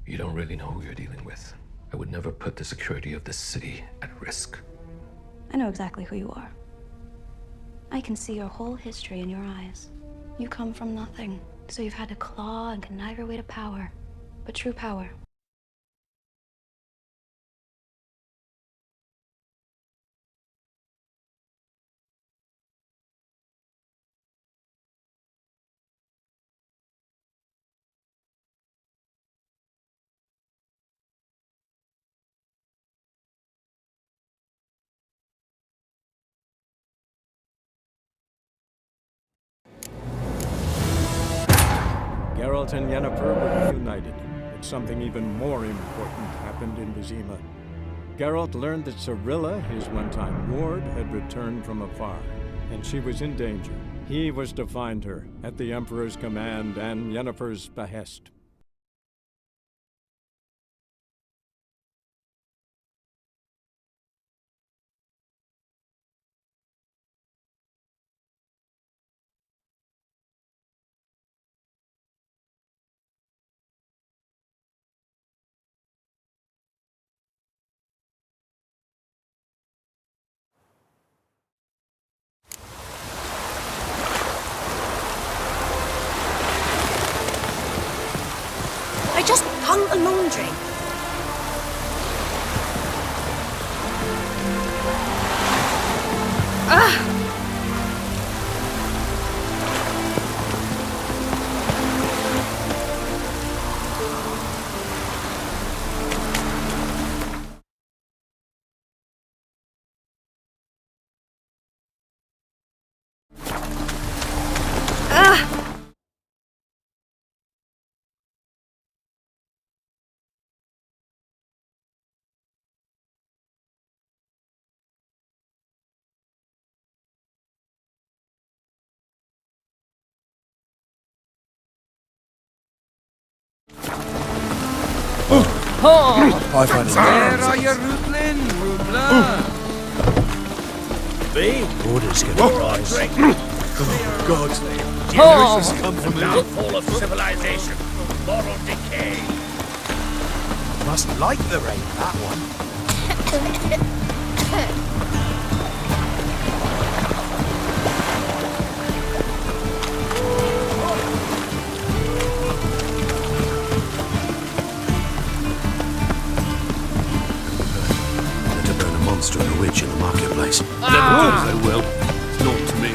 You don't really know who you're dealing with. I would never put the security of this city at risk. I know exactly who you are. I can see your whole history in your eyes. You come from nothing, so you've had to claw and connive your way to power. But true power. Geralt and Yennefer were reunited, but something even more important happened in Vizima. Geralt learned that Cirilla, his one-time ward, had returned from afar, and she was in danger. He was to find her, at the Emperor's command and Yennefer's behest. I just hung the laundry. I find it. Where are you, Ruthlin? Rutla? Me? Orders get rise. Oh, God. Oh. This come from me. Downfall of civilization. Moral decay. Must like the rain, that one. Better burn a monster and a witch in the marketplace. They will. It's not to me.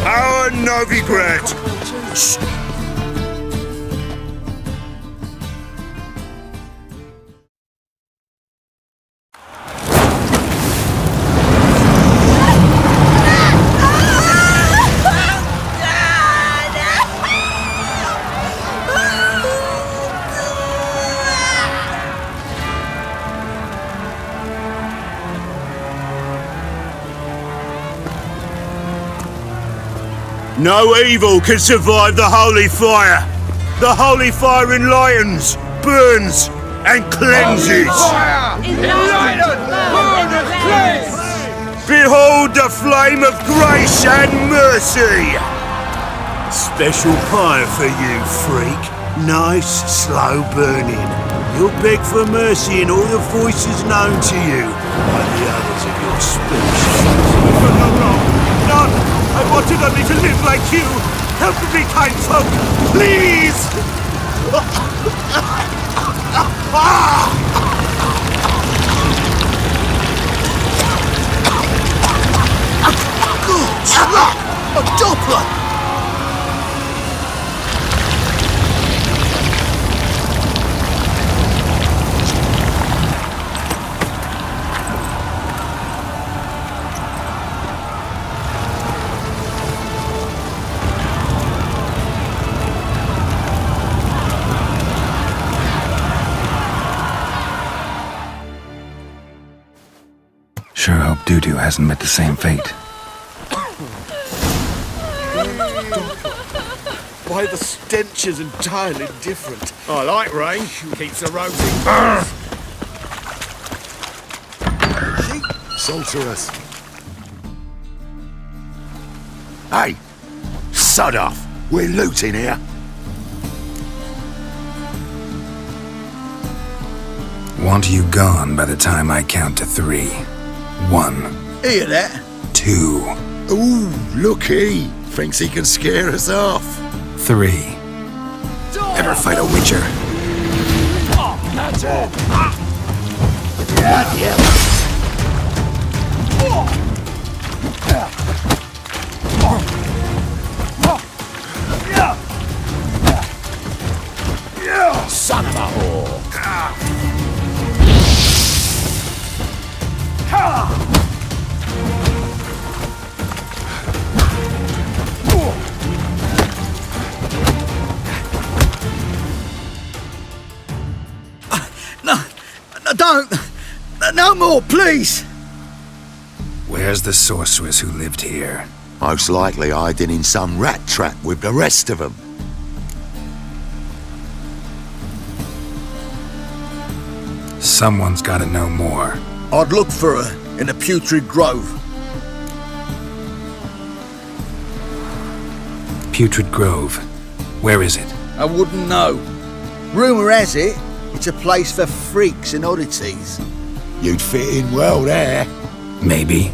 Our Novigrad! Shh. No evil can survive the holy fire. The holy fire enlightens, burns, and cleanses. Behold the flame of grace and mercy. Special fire for you, freak. Nice, slow burning. You'll beg for mercy in all the voices known to you by the others of your species. No! I wanted only to live like you! Help me, kind folk! Please! Good! A Doppler! Sure hope Doo-Doo hasn't met the same fate. Why, the stench is entirely different. I like rain. Keeps the roads in balance. Sorceress. Hey! Sod off! We're looting here. Want you gone by the time I count to 3. 1, Hear that? 2, Ooh, looky. Thinks he can scare us off. 3. Ever fight a witcher? That's it. Son of a whore. Don't! No more, please! Where's the sorceress who lived here? Most likely hiding in some rat trap with the rest of them. Someone's gotta know more. I'd look for her in the Putrid Grove. Putrid Grove. Where is it? I wouldn't know. Rumour has it, it's a place for freaks and oddities. You'd fit in well there. Maybe.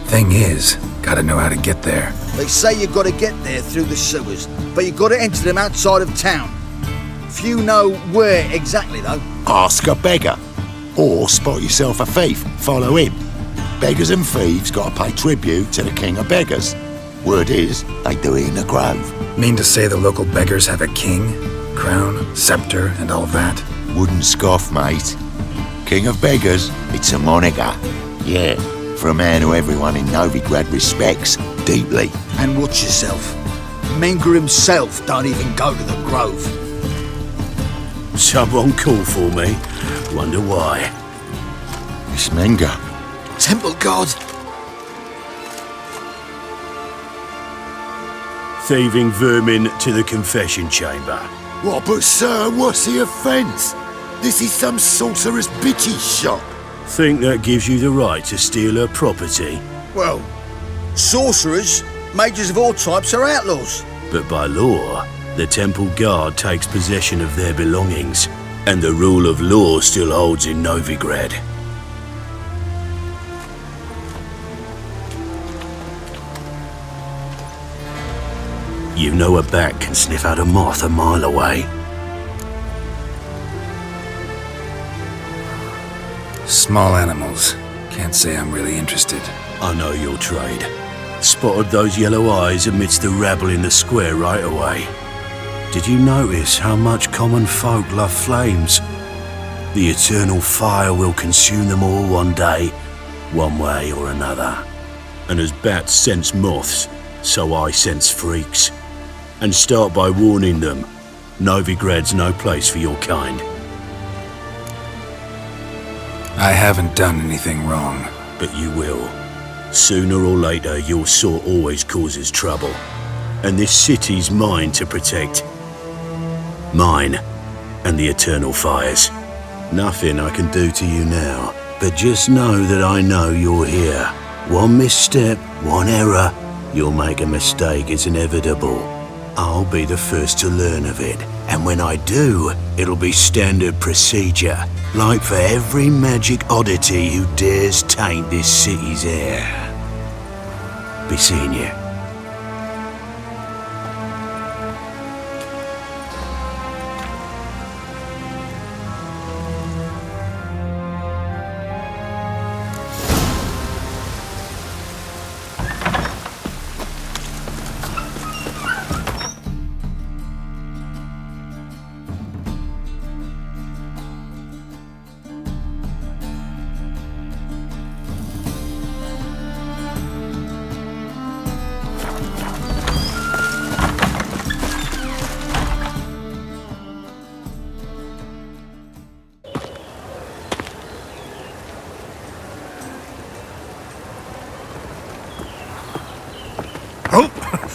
Thing is, gotta know how to get there. They say you've got to get there through the sewers, but you've got to enter them outside of town. Few know where exactly, though. Ask a beggar. Or spot yourself a thief. Follow him. Beggars and thieves got to pay tribute to the king of beggars. Word is, they do it in the grove. Mean to say the local beggars have a king, crown, scepter, and all that? Wouldn't scoff, mate. King of beggars, it's a moniker. Yeah, for a man who everyone in Novigrad respects deeply. And watch yourself. Menger himself don't even go to the grove. Someone called for me. Wonder why. It's Menger. Temple God. Thieving vermin to the confession chamber. What, but sir, what's the offence? This is some sorcerer's bitchy shop. Think that gives you the right to steal her property? Well, sorcerers, mages of all types are outlaws. But by law, the temple guard takes possession of their belongings, and the rule of law still holds in Novigrad. You know a bat can sniff out a moth a mile away. Small animals. Can't say I'm really interested. I know your trade. Spotted those yellow eyes amidst the rabble in the square right away. Did you notice how much common folk love flames? The eternal fire will consume them all one day, one way or another. And as bats sense moths, so I sense freaks. And start by warning them, Novigrad's no place for your kind. I haven't done anything wrong. But you will. Sooner or later, your sort always causes trouble. And this city's mine to protect. Mine and the eternal fires. Nothing I can do to you now, but just know that I know you're here. One misstep, one error, you'll make a mistake, it's inevitable. I'll be the first to learn of it, and when I do, it'll be standard procedure, like for every magic oddity who dares taint this city's air. Be seeing you.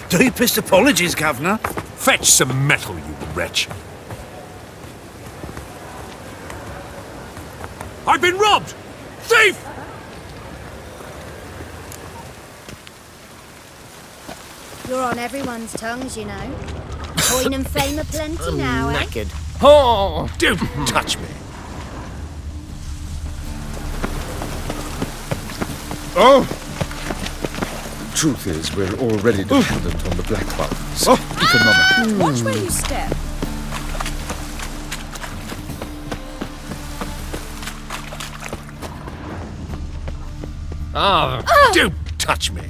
Deepest apologies, Governor. Fetch some metal, you wretch. I've been robbed! Thief! You're on everyone's tongues, you know. Coin and fame aplenty now, eh? Oh, don't touch me. Oh! Truth is, we're already dependent on the Black Ones. Economic. Watch where you step. Don't touch me.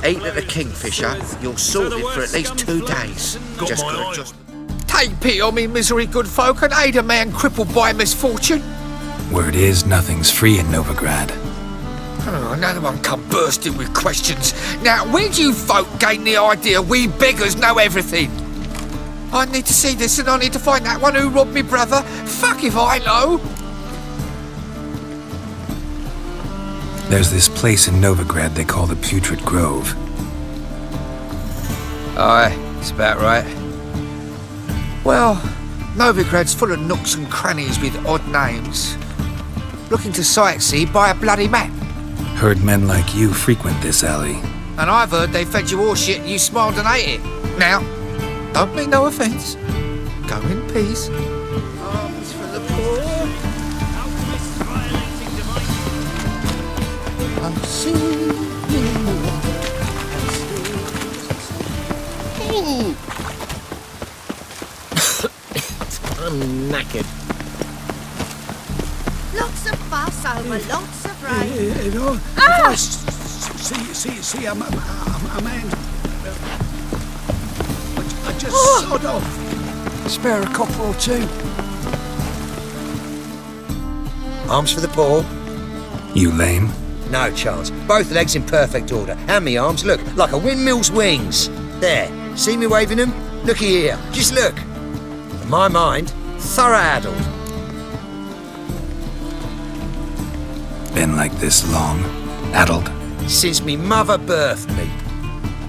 Eat at the Kingfisher, you're sorted for at least 2 days. Got my eye Just take pity on me, misery good folk, and aid a man crippled by misfortune. Word is, nothing's free in Novigrad. Oh, another one come bursting with questions. Now, where do you folk gain the idea we beggars know everything? I need to see this, and I need to find that one who robbed me brother. Fuck if I know. There's this place in Novigrad they call the Putrid Grove. Aye, it's about right. Well, Novigrad's full of nooks and crannies with odd names. Looking to sightsee, buy a bloody map. Heard men like you frequent this alley. And I've heard they fed you all shit and you smiled and ate it. Now, don't mean no offence. Go in peace. Arms for the poor. I'm singing in the water. I'm knackered. Lots of fuss over lots of rain. You know, if I see a man, I just sod off. Spare a copper or two. Arms for the poor. You lame? No chance. Both legs in perfect order. And me arms, look, like a windmill's wings. There. See me waving them? Looky here. Just look. In my mind, thorough addled. Been like this long? Addled? Since me mother birthed me.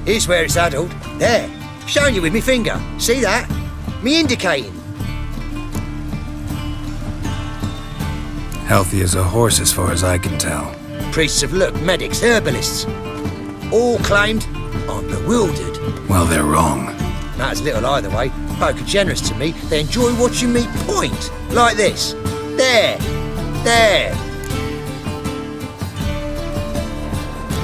Here's where it's addled. There. Showing you with me finger. See that? Me indicating. Healthy as a horse as far as I can tell. Priests of look, medics, herbalists. All claimed I'm bewildered. Well, they're wrong. Matters little either way. Folk are generous to me. They enjoy watching me point. Like this. There. There.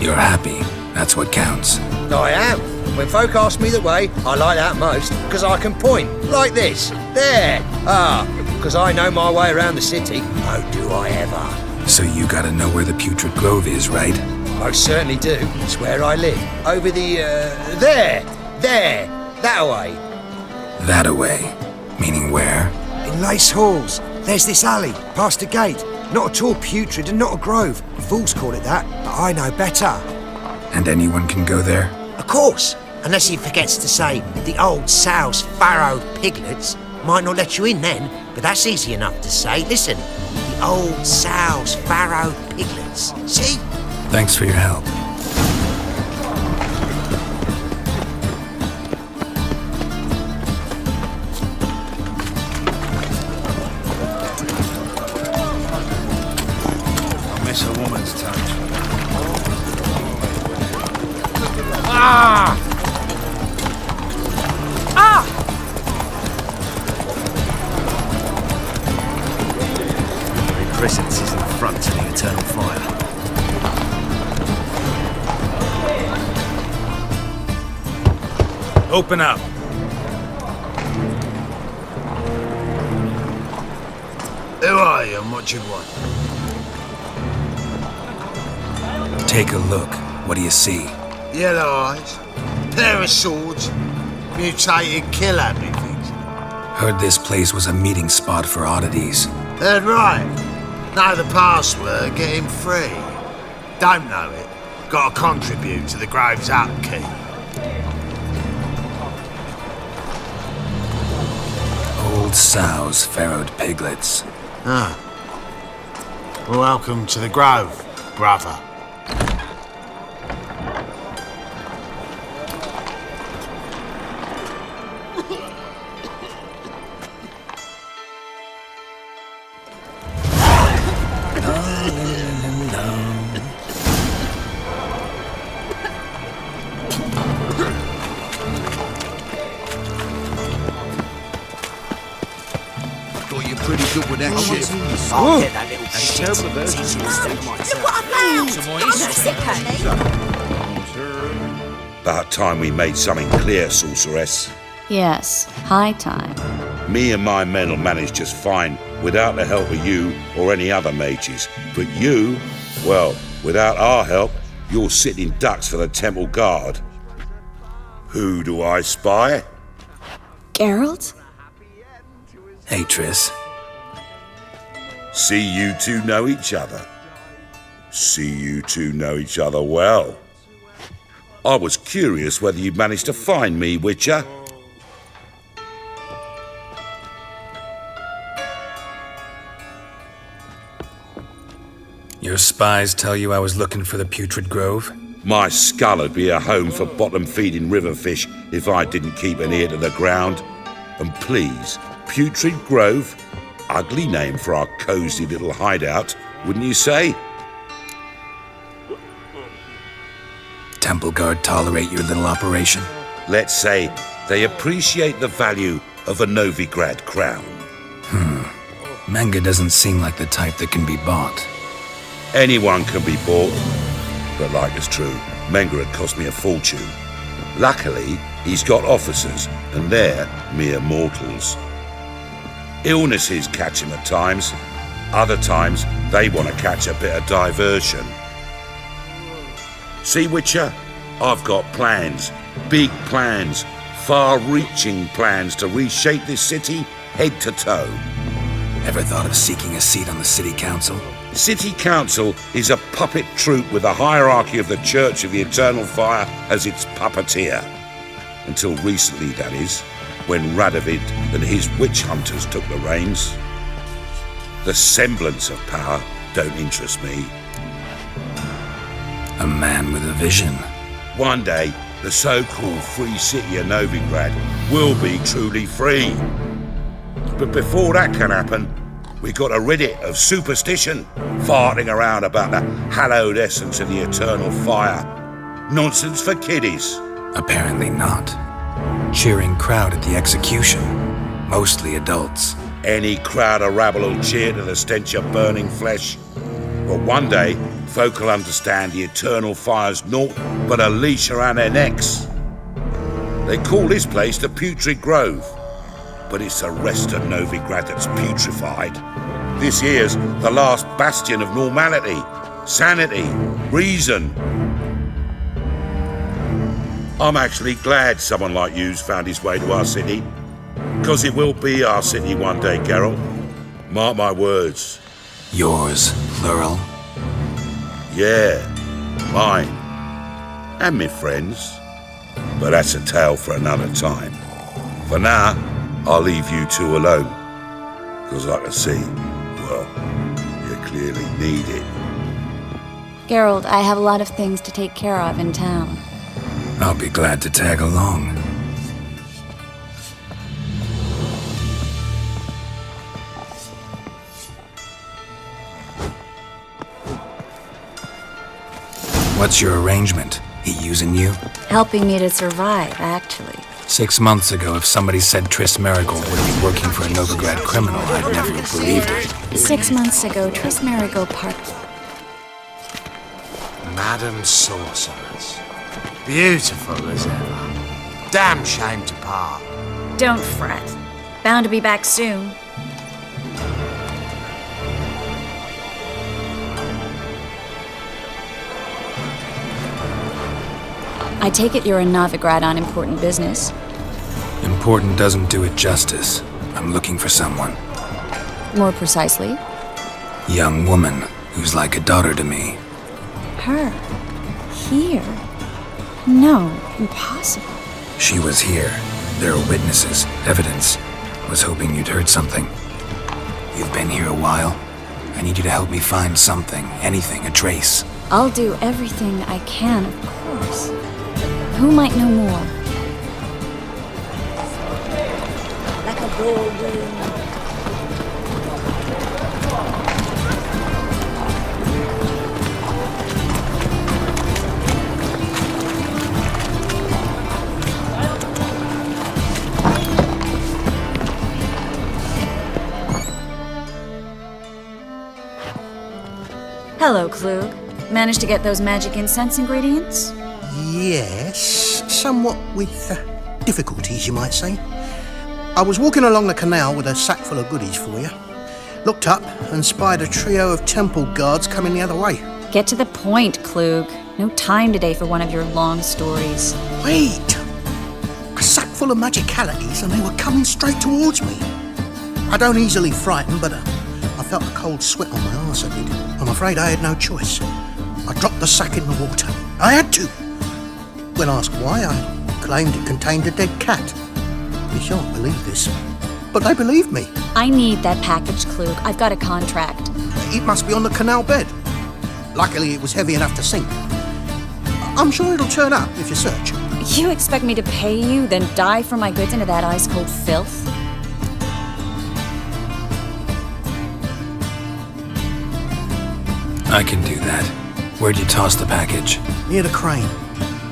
You're happy. That's what counts. I am. When folk ask me the way, I like that most, because I can point. Like this. There. Because I know my way around the city. Oh, do I ever. So you gotta know where the Putrid Grove is, right? Most certainly do. It's where I live. Over the, there. There. That way. That away. Meaning where? In Lace Halls. There's this alley, past a gate. Not at all putrid and not a grove. Fools call it that, but I know better. And anyone can go there? Of course, unless he forgets to say the old sow's farrowed piglets. Might not let you in then, but that's easy enough to say. Listen, the old sow's farrowed piglets. See? Thanks for your help. A woman's touch. Ah! Ah! The crescents is in the front to the eternal fire. Open up. Who are you and what do you want? Take a look. What do you see? Yellow eyes, pair of swords, mutated killer things. Heard this place was a meeting spot for oddities. Heard right. Know the password, get him free. Don't know it. Gotta contribute to the Grove's upkeep. Old sows, farrowed piglets. Ah. Well, welcome to the Grove, brother. Got your pretty good with that shit. I'll get that little shit. Teach him to step on myself. Look what I found! Some more I'm gonna sit About time we made something clear, sorceress. Yes, high time. Me and my men will manage just fine without the help of you or any other mages. But you, well, without our help, you're sitting ducks for the temple guard. Who do I spy? Geralt? Hey, Triss. See you two know each other. See you two know each other well. I was curious whether you'd managed to find me, Witcher. Your spies tell you I was looking for the Putrid Grove? My skull would be a home for bottom-feeding river fish if I didn't keep an ear to the ground. And please, Putrid Grove, ugly name for our cosy little hideout, wouldn't you say? Temple Guard tolerate your little operation? Let's say they appreciate the value of a Novigrad crown. Menga doesn't seem like the type that can be bought. Anyone can be bought, but like it's true, Menga had cost me a fortune. Luckily, he's got officers, and they're mere mortals. Illnesses catch him at times. Other times, they want to catch a bit of diversion. See, Witcher, I've got plans, big plans, far-reaching plans to reshape this city head to toe. Ever thought of seeking a seat on the city council? City Council is a puppet troupe with the hierarchy of the Church of the Eternal Fire as its puppeteer. Until recently, that is, when Radovid and his witch hunters took the reins. The semblance of power don't interest me. A man with a vision. One day, the so-called free city of Novigrad will be truly free. But before that can happen, we got to rid it of superstition, farting around about the hallowed essence of the eternal fire. Nonsense for kiddies. Apparently not. Cheering crowd at the execution. Mostly adults. Any crowd of rabble will cheer to the stench of burning flesh. But one day, folk will understand the eternal fire's naught but a leash around their necks. They call this place the Putrid Grove, but it's the rest of Novigrad that's putrefied. This here's the last bastion of normality, sanity, reason. I'm actually glad someone like you's found his way to our city, because it will be our city one day, Geralt. Mark my words. Yours, plural? Yeah, mine. And me friends. But that's a tale for another time. For now, I'll leave you two alone. Because I can see, well, you clearly need it. Geralt, I have a lot of things to take care of in town. I'll be glad to tag along. What's your arrangement? He using you? Helping me to survive, actually. 6 months ago, if somebody said Triss Marigold would be working for a Novigrad criminal, I'd never have believed it. 6 months ago, Triss Marigold parked. Madam Sorceress. Beautiful as ever. Damn shame to part. Don't fret. Bound to be back soon. I take it you're in Novigrad on important business. Important doesn't do it justice. I'm looking for someone. More precisely? Young woman who's like a daughter to me. Her? Here? No, impossible. She was here. There are witnesses, evidence. Was hoping you'd heard something. You've been here a while. I need you to help me find something, anything, a trace. I'll do everything I can, of course. Who might know more? Like a ballroom. Hello, Klug. Managed to get those magic incense ingredients? Yes, somewhat with difficulties, you might say. I was walking along the canal with a sack full of goodies for you. Looked up and spied a trio of temple guards coming the other way. Get to the point, Klug. No time today for one of your long stories. Wait! A sack full of magicalities and they were coming straight towards me. I don't easily frighten, but I felt a cold sweat on my arse, I did. I'm afraid I had no choice. I dropped the sack in the water. I had to. When asked why, I claimed it contained a dead cat. You shan't believe this, but they believed me. I need that package, Klug. I've got a contract. It must be on the canal bed. Luckily, it was heavy enough to sink. I'm sure it'll turn up if you search. You expect me to pay you, then dive for my goods into that ice-cold filth? I can do that. Where'd you toss the package? Near the crane.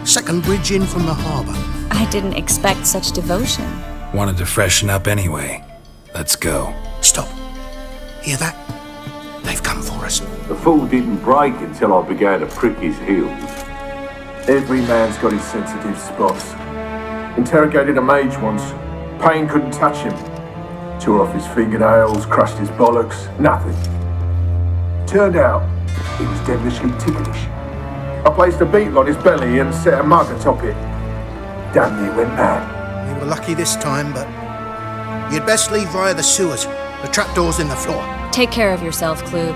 Second bridge in from the harbour. I didn't expect such devotion. Wanted to freshen up anyway. Let's go. Stop. Hear that? They've come for us. The fool didn't break until I began to prick his heels. Every man's got his sensitive spots. Interrogated a mage once. Pain couldn't touch him. Tore off his fingernails, crushed his bollocks, nothing. Turned out, he was devilishly ticklish. I placed a beetle on his belly and set a mug atop it. Damn near went mad. You were lucky this time, but you'd best leave via the sewers. The trapdoor's in the floor. Take care of yourself, Klug.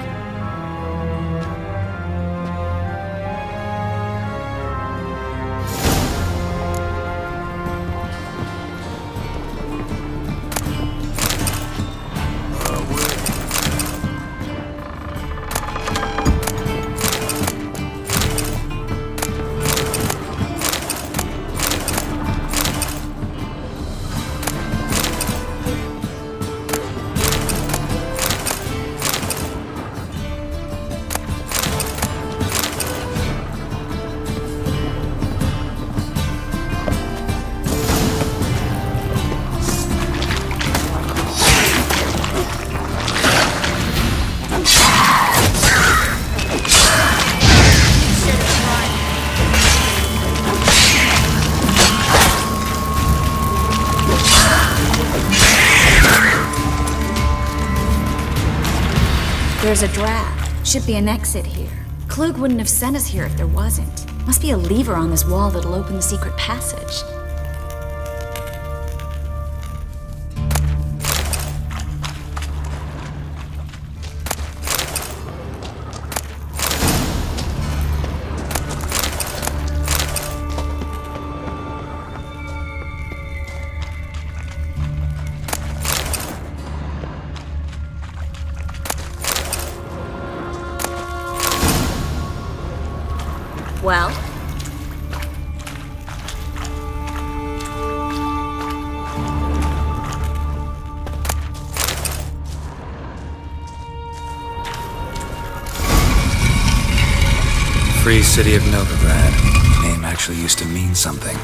There's a draft. Should be an exit here. Klug wouldn't have sent us here if there wasn't. Must be a lever on this wall that'll open the secret passage. Well? Free City of Novigrad. Name actually used to mean something.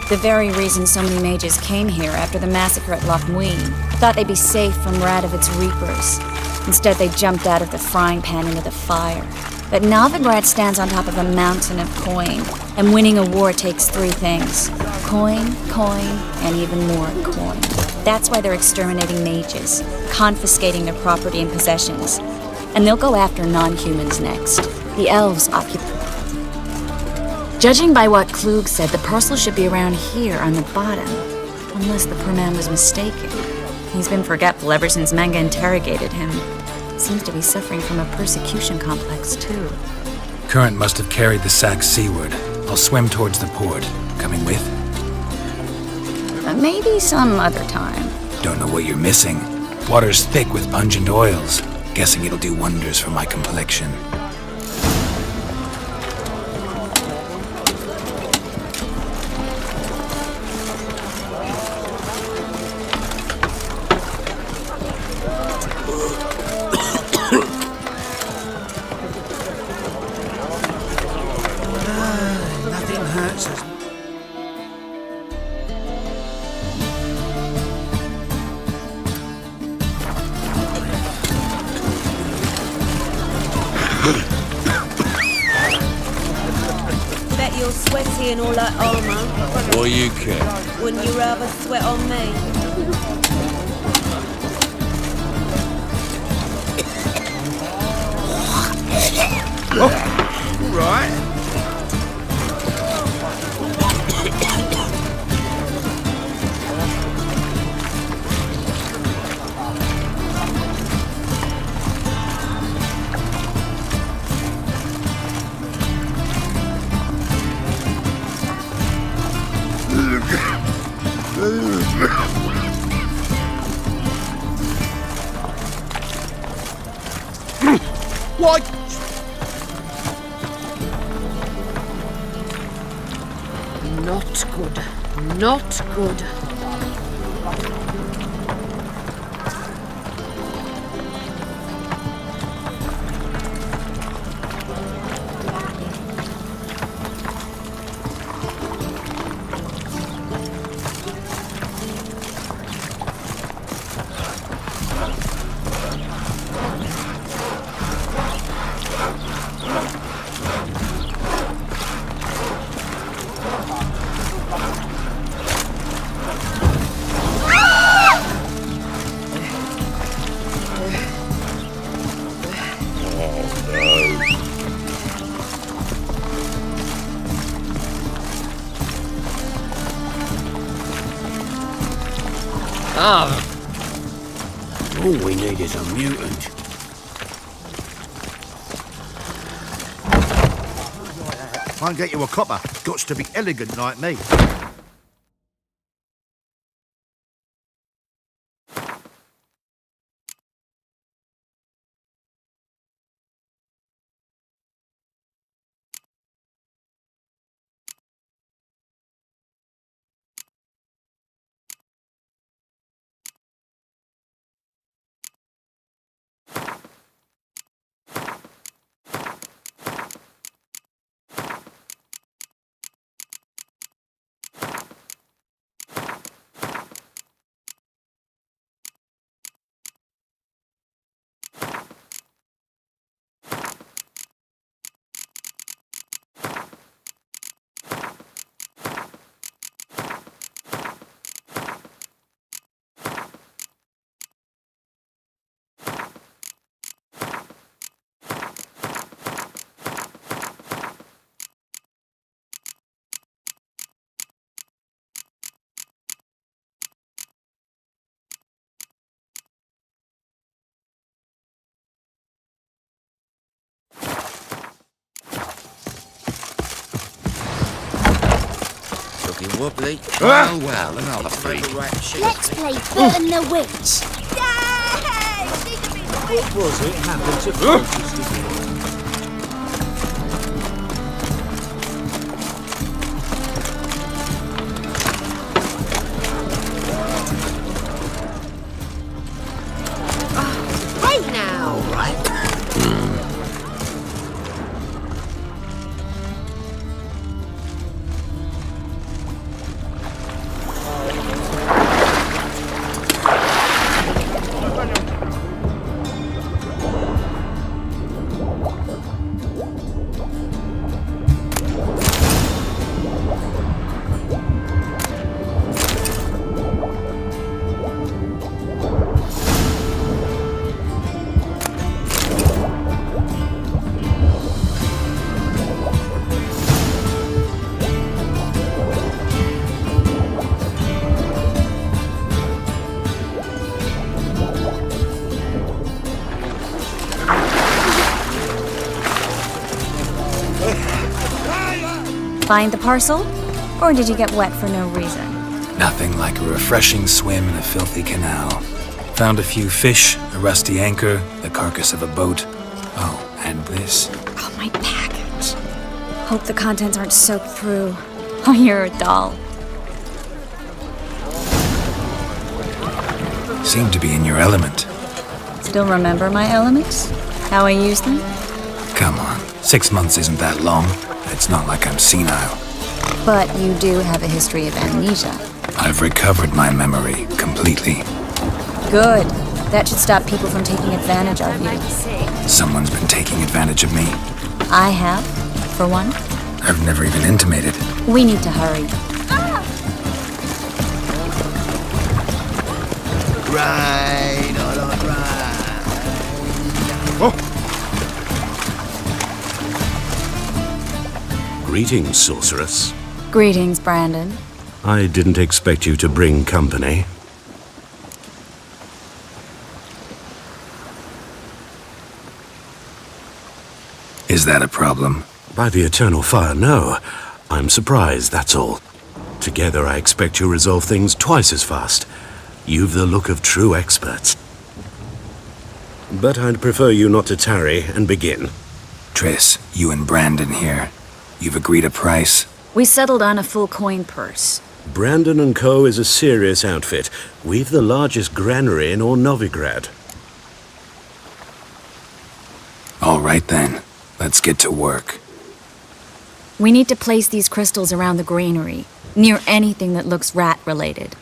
The very reason so many mages came here after the massacre at Loch Muin. Thought they'd be safe from Radovit's reapers. Instead, they jumped out of the frying pan into the fire. But Novigrad stands on top of a mountain of coin, and winning a war takes three things. Coin, coin, and even more coin. That's why they're exterminating mages, confiscating their property and possessions. And they'll go after non-humans next. The elves occupy. Judging by what Klug said, the parcel should be around here on the bottom. Unless the poor man was mistaken. He's been forgetful ever since Manga interrogated him. Seems to be suffering from a persecution complex, too. Current must have carried the sack seaward. I'll swim towards the port. Coming with? Maybe some other time. Don't know what you're missing. Water's thick with pungent oils. Guessing it'll do wonders for my complexion. Nothing hurts as Bet you're sweaty in all that armour. Why you care? Wouldn't you rather sweat on me? All right. What? Not good. Not good. All we need is a mutant. Can't get you a copper. Gots to be elegant like me. Wobbly. Oh well, another freak. Let's play Burn the Witch. What was it happened to Francis? Hey now! All right. find the parcel? Or did you get wet for no reason? Nothing like a refreshing swim in a filthy canal. Found a few fish, a rusty anchor, the carcass of a boat. Oh, and this. Oh, my package. Hope the contents aren't soaked through. Oh, you're a doll. Seem to be in your element. Still remember my elements? How I use them? Come on, 6 months isn't that long. It's not like I'm senile. But you do have a history of amnesia. I've recovered my memory completely. Good. That should stop people from taking advantage of you. Someone's been taking advantage of me. I have, for one. I've never even intimated. We need to hurry. Right, all right. Oh! Greetings, sorceress. Greetings, Brandon. I didn't expect you to bring company. Is that a problem? By the eternal fire, no. I'm surprised, that's all. Together, I expect you resolve things twice as fast. You've the look of true experts. But I'd prefer you not to tarry and begin. Triss, you and Brandon here. You've agreed a price? We settled on a full coin purse. Brandon & Co. is a serious outfit. We've the largest granary in all Novigrad. All right then. Let's get to work. We need to place these crystals around the granary, near anything that looks rat-related.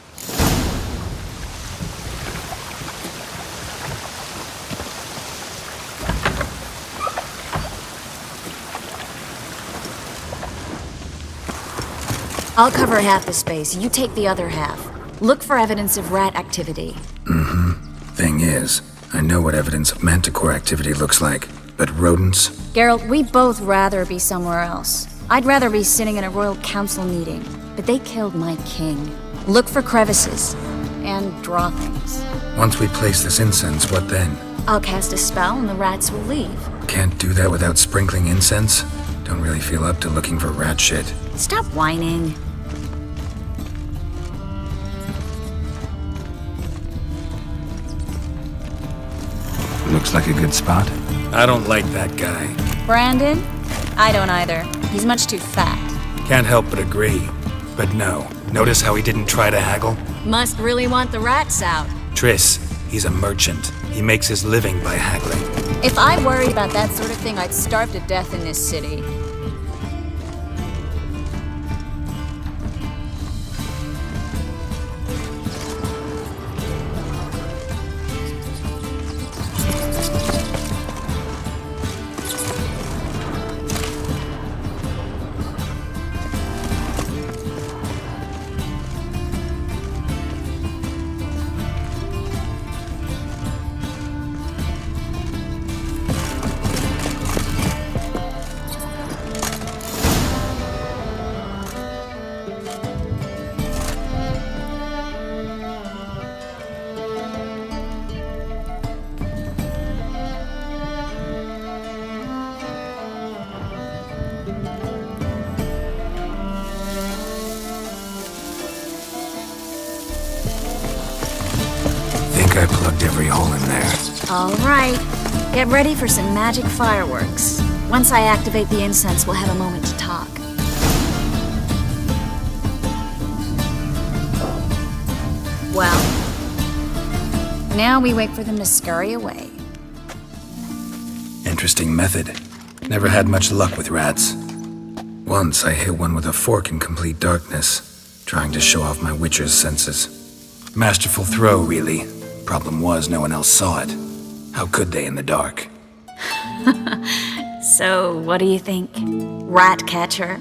I'll cover half the space, you take the other half. Look for evidence of rat activity. Mm-hmm. Thing is, I know what evidence of manticore activity looks like, but rodents? Geralt, we'd both rather be somewhere else. I'd rather be sitting in a royal council meeting, but they killed my king. Look for crevices, and draw things. Once we place this incense, what then? I'll cast a spell and the rats will leave. Can't do that without sprinkling incense? Don't really feel up to looking for rat shit. Stop whining. Looks like a good spot. I don't like that guy. Brandon? I don't either. He's much too fat. Can't help but agree. But no. Notice how he didn't try to haggle? Must really want the rats out. Triss, he's a merchant. He makes his living by haggling. If I worried about that sort of thing, I'd starve to death in this city. I plugged every hole in there. All right. Get ready for some magic fireworks. Once I activate the incense, we'll have a moment to talk. Well, now we wait for them to scurry away. Interesting method. Never had much luck with rats. Once I hit one with a fork in complete darkness, trying to show off my witcher's senses. Masterful throw, really. Problem was, no one else saw it. How could they in the dark? So, what do you think? Rat catcher?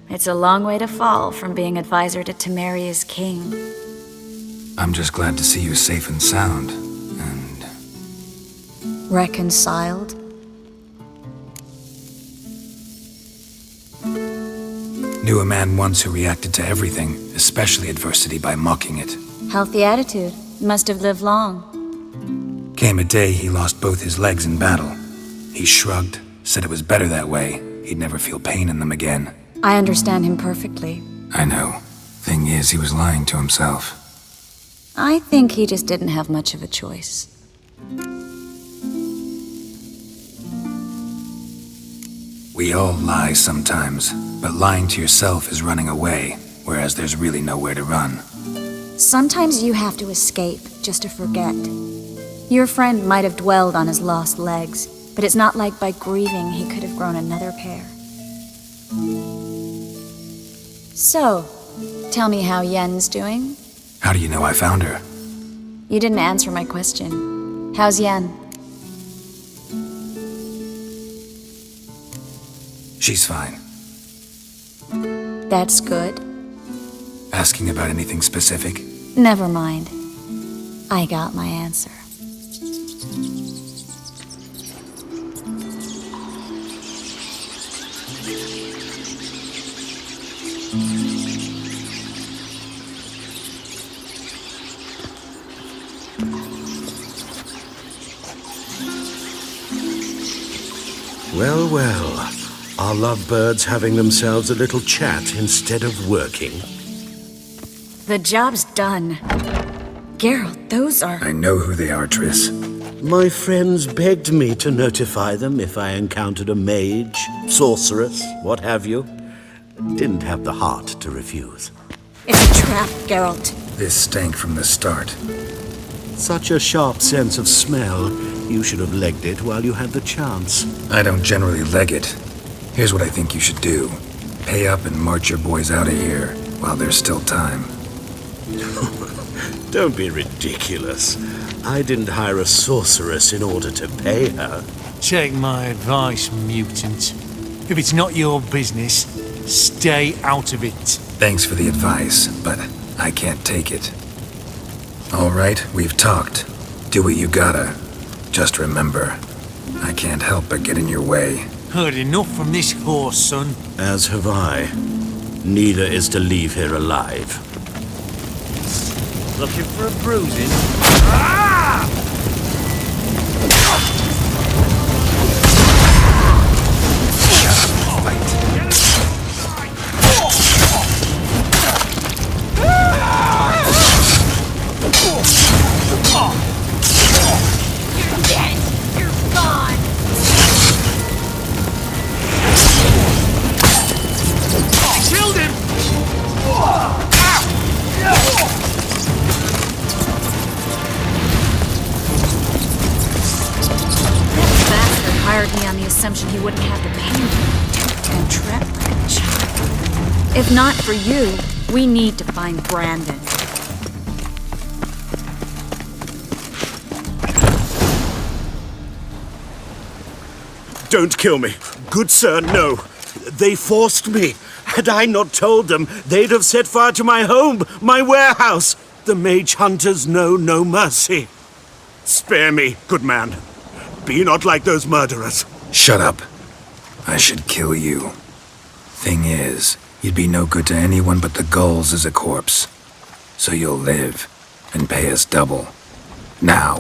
It's a long way to fall from being advisor to Temeria's king. I'm just glad to see you safe and sound, and... Reconciled? Knew a man once who reacted to everything, especially adversity, by mocking it. Healthy attitude. Must have lived long. Came a day he lost both his legs in battle. He shrugged, said it was better that way. He'd never feel pain in them again. I understand him perfectly. I know. Thing is, he was lying to himself. I think he just didn't have much of a choice. We all lie sometimes, but lying to yourself is running away, whereas there's really nowhere to run. Sometimes you have to escape just to forget. Your friend might have dwelled on his lost legs, but it's not like by grieving he could have grown another pair. So, tell me how Yen's doing? How do you know I found her? You didn't answer my question. How's Yen? She's fine. That's good. Asking about anything specific? Never mind. I got my answer. Well, well. Our lovebirds having themselves a little chat instead of working. The job's done. Geralt, those are... I know who they are, Triss. My friends begged me to notify them if I encountered a mage, sorceress, what have you. Didn't have the heart to refuse. It's a trap, Geralt. This stank from the start. Such a sharp sense of smell. You should have legged it while you had the chance. I don't generally leg it. Here's what I think you should do. Pay up and march your boys out of here while there's still time. Don't be ridiculous. I didn't hire a sorceress in order to pay her. Take my advice, mutant. If it's not your business, stay out of it. Thanks for the advice, but I can't take it. All right, we've talked. Do what you gotta. Just remember, I can't help but get in your way. Heard enough from this horse, son. As have I. Neither is to leave here alive. Looking for a bruising? Ah! He wouldn't have the pain and trapped like a child. If not for you, we need to find Brandon. Don't kill me. Good sir, no. They forced me. Had I not told them, they'd have set fire to my home, my warehouse. The mage hunters know no mercy. Spare me, good man. Be not like those murderers. Shut up. I should kill you. Thing is, you'd be no good to anyone but the gulls as a corpse. So you'll live and pay us double. Now.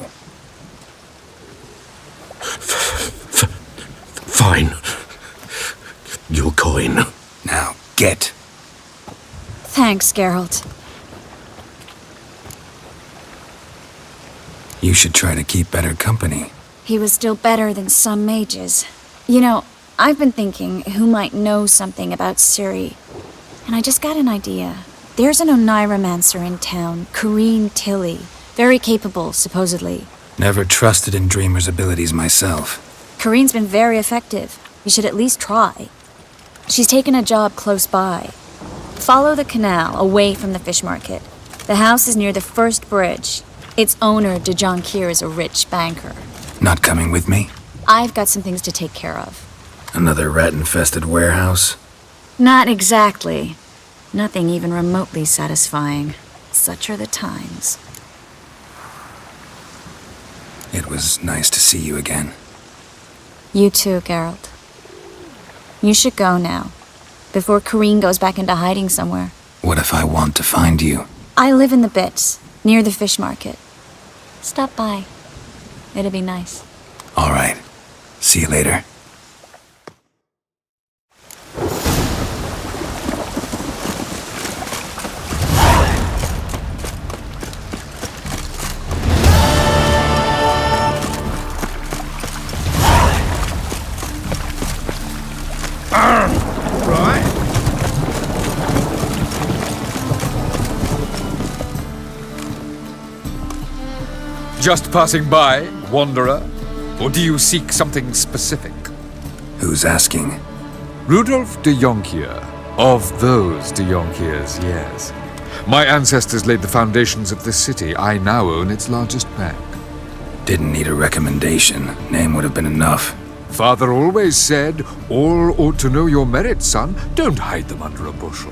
Fine. Your coin. Now, get. Thanks, Geralt. You should try to keep better company. He was still better than some mages. You know, I've been thinking who might know something about Ciri. And I just got an idea. There's an Oneiromancer in town, Corrine Tilly. Very capable, supposedly. Never trusted in Dreamer's abilities myself. Corrine's been very effective. You should at least try. She's taken a job close by. Follow the canal away from the fish market. The house is near the first bridge. Its owner, Dejon Kier, is a rich banker. Not coming with me? I've got some things to take care of. Another rat-infested warehouse? Not exactly. Nothing even remotely satisfying. Such are the times. It was nice to see you again. You too, Geralt. You should go now, before Corrine goes back into hiding somewhere. What if I want to find you? I live in the Bits, near the fish market. Stop by. It'll be nice. All right. See you later. Just passing by, wanderer? Or do you seek something specific? Who's asking? Rudolf de Jonkier. Of those de Jonkiers, yes. My ancestors laid the foundations of this city. I now own its largest bank. Didn't need a recommendation. Name would have been enough. Father always said, all ought to know your merits, son. Don't hide them under a bushel.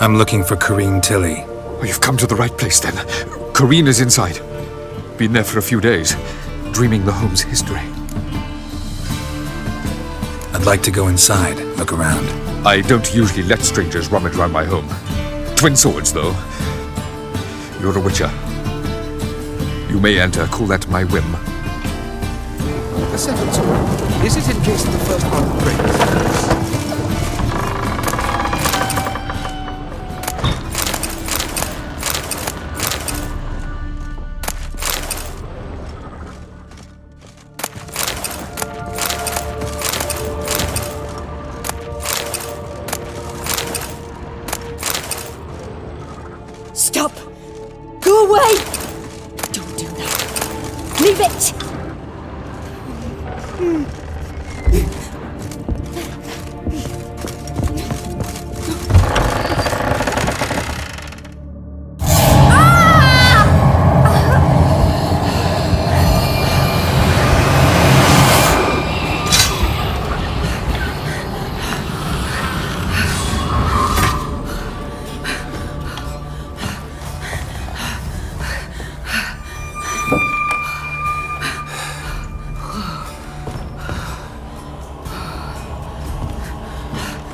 I'm looking for Corrine Tilly. Oh, you've come to the right place, then. Corrine is inside. Been there for a few days, dreaming the home's history. I'd like to go inside, look around. I don't usually let strangers rummage around my home. Twin swords, though. You're a witcher. You may enter, call that my whim. The second sword. Is it encased in the first one breaks? Stop! Go away! Don't do that. Leave it!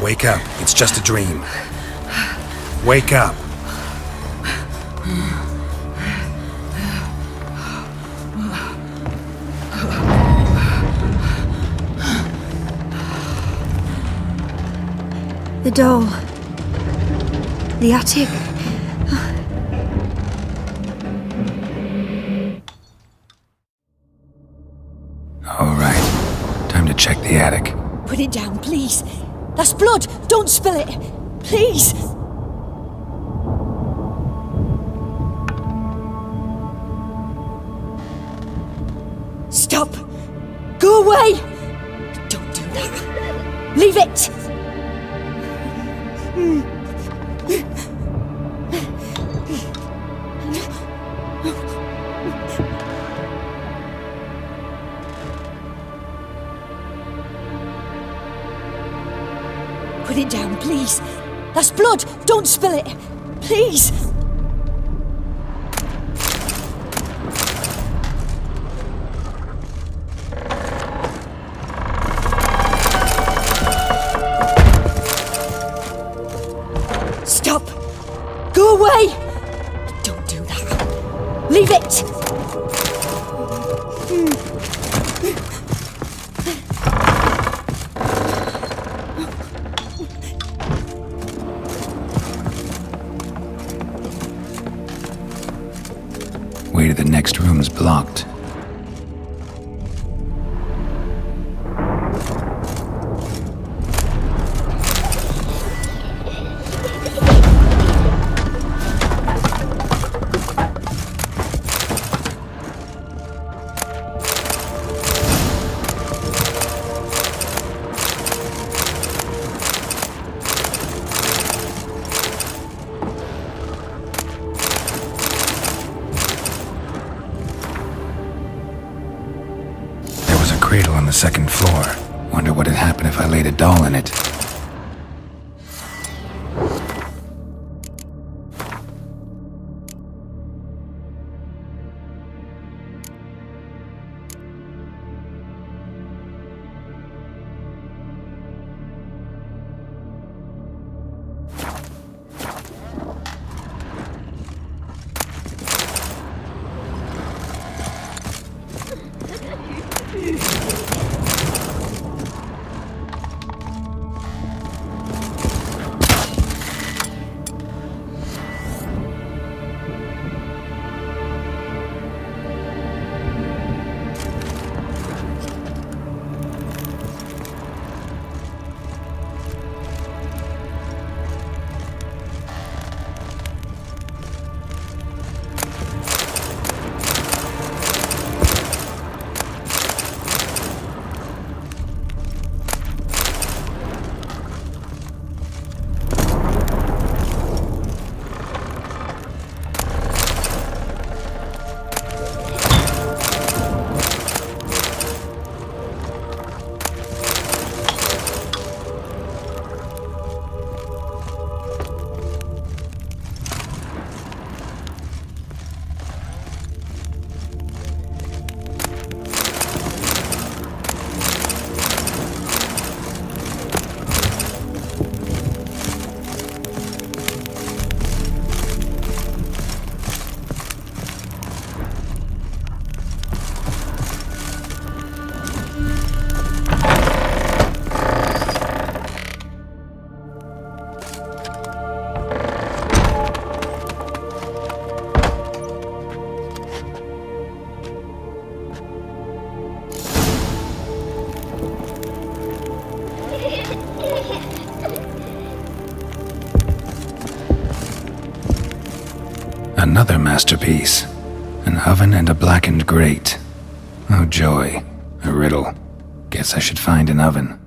Wake up. It's just a dream. Wake up. The doll. The attic. All right. Time to check the attic. Put it down, please. That's blood! Don't spill it! Please! Stop! Go away! Don't do that. Leave it! Put it down, please. That's blood! Don't spill it! Please! Stop! Go away! Don't do that. Leave it! Way to the next room's blocked. Cradle on the second floor. Wonder what had happened if I laid a doll in it. Another masterpiece. An oven and a blackened grate. Oh joy. A riddle. Guess I should find an oven.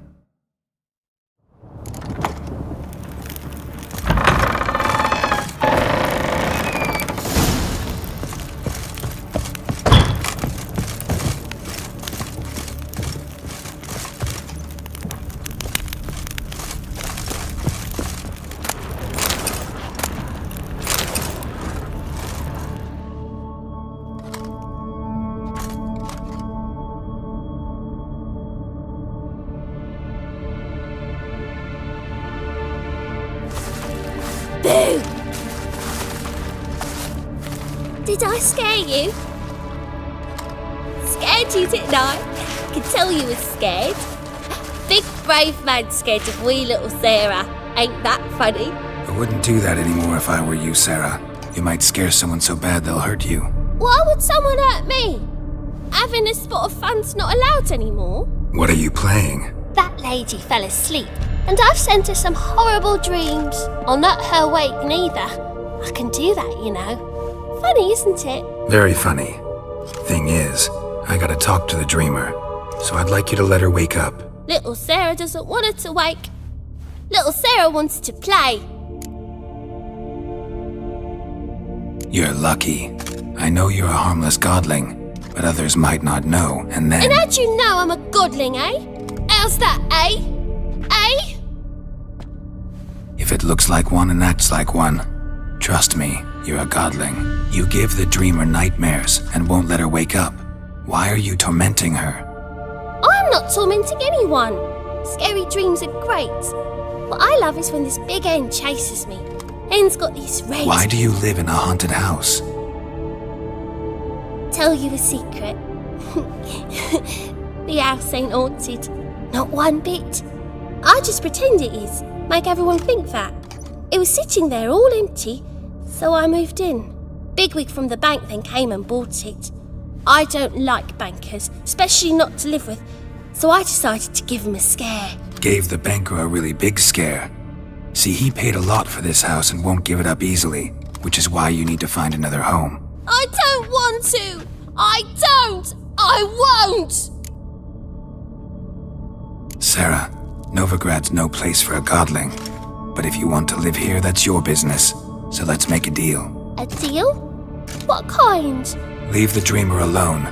Boo! Did I scare you? Scared you, didn't I? Could tell you was scared. Big brave man scared of wee little Sarah. Ain't that funny? I wouldn't do that anymore if I were you, Sarah. You might scare someone so bad they'll hurt you. Why would someone hurt me? Having a spot of fun's not allowed anymore. What are you playing? That lady fell asleep, and I've sent her some horrible dreams. I'll not her wake neither. I can do that, you know. Funny, isn't it? Very funny. Thing is, I gotta talk to the dreamer, so I'd like you to let her wake up. Little Sarah doesn't want her to wake. Little Sarah wants to play. You're lucky. I know you're a harmless godling, but others might not know, and then... And how'd you know I'm a godling, eh? How's that, eh? Eh? If it looks like one and acts like one, trust me, you're a godling. You give the dreamer nightmares and won't let her wake up. Why are you tormenting her? I'm not tormenting anyone. Scary dreams are great. What I love is when this big hen chases me. Hen's got these rays. Why do you live in a haunted house? Tell you a secret. The house ain't haunted. Not one bit. I just pretend it is. Make everyone think that. It was sitting there all empty, so I moved in. Bigwig from the bank then came and bought it. I don't like bankers, especially not to live with, so I decided to give him a scare. Gave the banker a really big scare. See, he paid a lot for this house and won't give it up easily, which is why you need to find another home. I don't want to! I don't! I won't! Sarah, Novigrad's no place for a godling. But if you want to live here, that's your business. So let's make a deal. A deal? What kind? Leave the dreamer alone.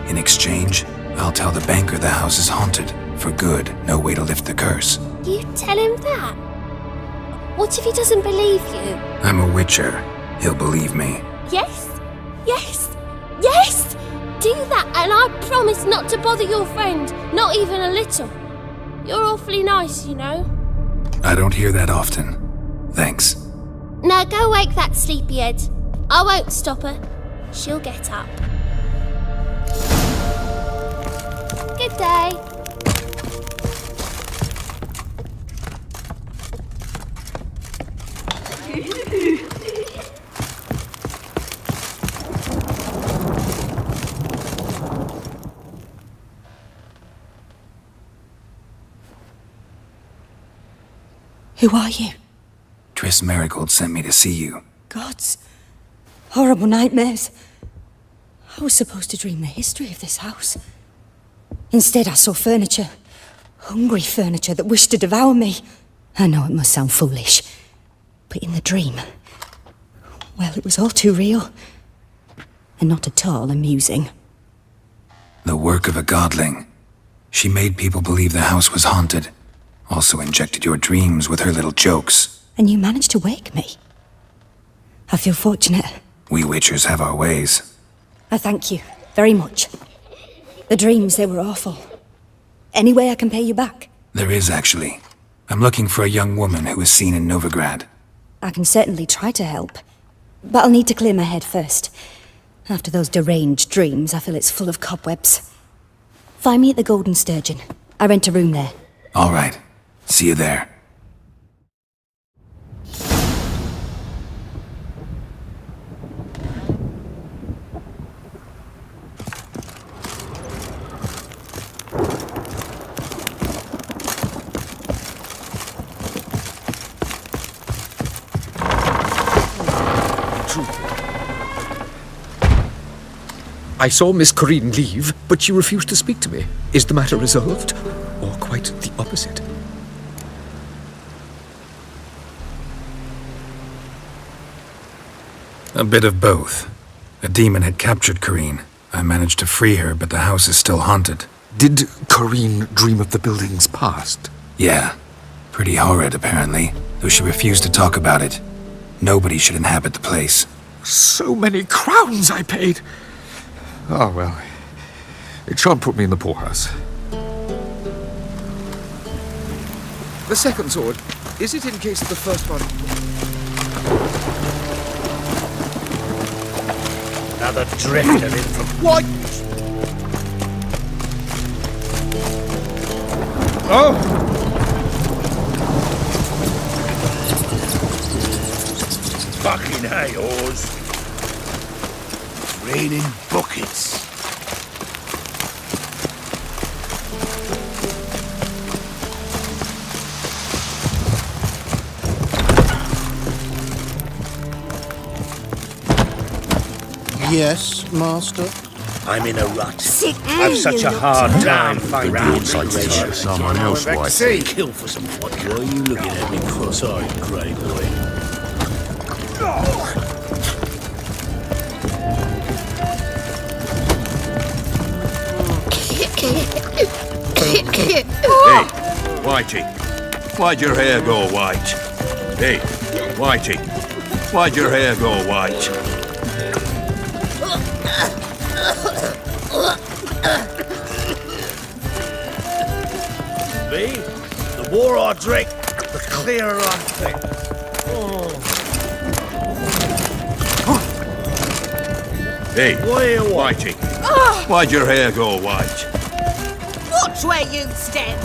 In exchange, I'll tell the banker the house is haunted. For good, no way to lift the curse. You tell him that? What if he doesn't believe you? I'm a witcher. He'll believe me. Yes? Yes? Yes! Do that and I promise not to bother your friend. Not even a little. You're awfully nice, you know. I don't hear that often. Thanks. Now go wake that sleepyhead. I won't stop her. She'll get up. Good day. Who are you? Triss Marigold sent me to see you. Gods. Horrible nightmares. I was supposed to dream the history of this house. Instead, I saw furniture. Hungry furniture that wished to devour me. I know it must sound foolish, but in the dream, well, it was all too real. And not at all amusing. The work of a godling. She made people believe the house was haunted. Also injected your dreams with her little jokes. And you managed to wake me. I feel fortunate. We witchers have our ways. I thank you very much. The dreams, they were awful. Any way I can pay you back? There is, actually. I'm looking for a young woman who was seen in Novigrad. I can certainly try to help. But I'll need to clear my head first. After those deranged dreams, I feel it's full of cobwebs. Find me at the Golden Sturgeon. I rent a room there. All right. See you there. I saw Miss Corinne leave, but she refused to speak to me. Is the matter resolved? Or quite the opposite? A bit of both. A demon had captured Corinne. I managed to free her, but the house is still haunted. Did Corinne dream of the building's past? Yeah. Pretty horrid, apparently, though she refused to talk about it. Nobody should inhabit the place. So many crowns I paid! Oh, well. It shan't put me in the poorhouse. The second sword, is it in case of the first one? Another drifter in from... What? Oh! Fucking hay, oars. Raining buckets. Yes, Master? I'm in a rut. Sick I've such a hard time finding Inside someone else, White. Kill for some fun. Why are you looking at me cross-eyed, grey boy? Hey, Whitey, why'd your hair go white? Hey, Whitey, why'd your hair go white? Me? The more I drink, the clearer I think. Hey, Whitey, why'd your hair go white? Watch where you stand.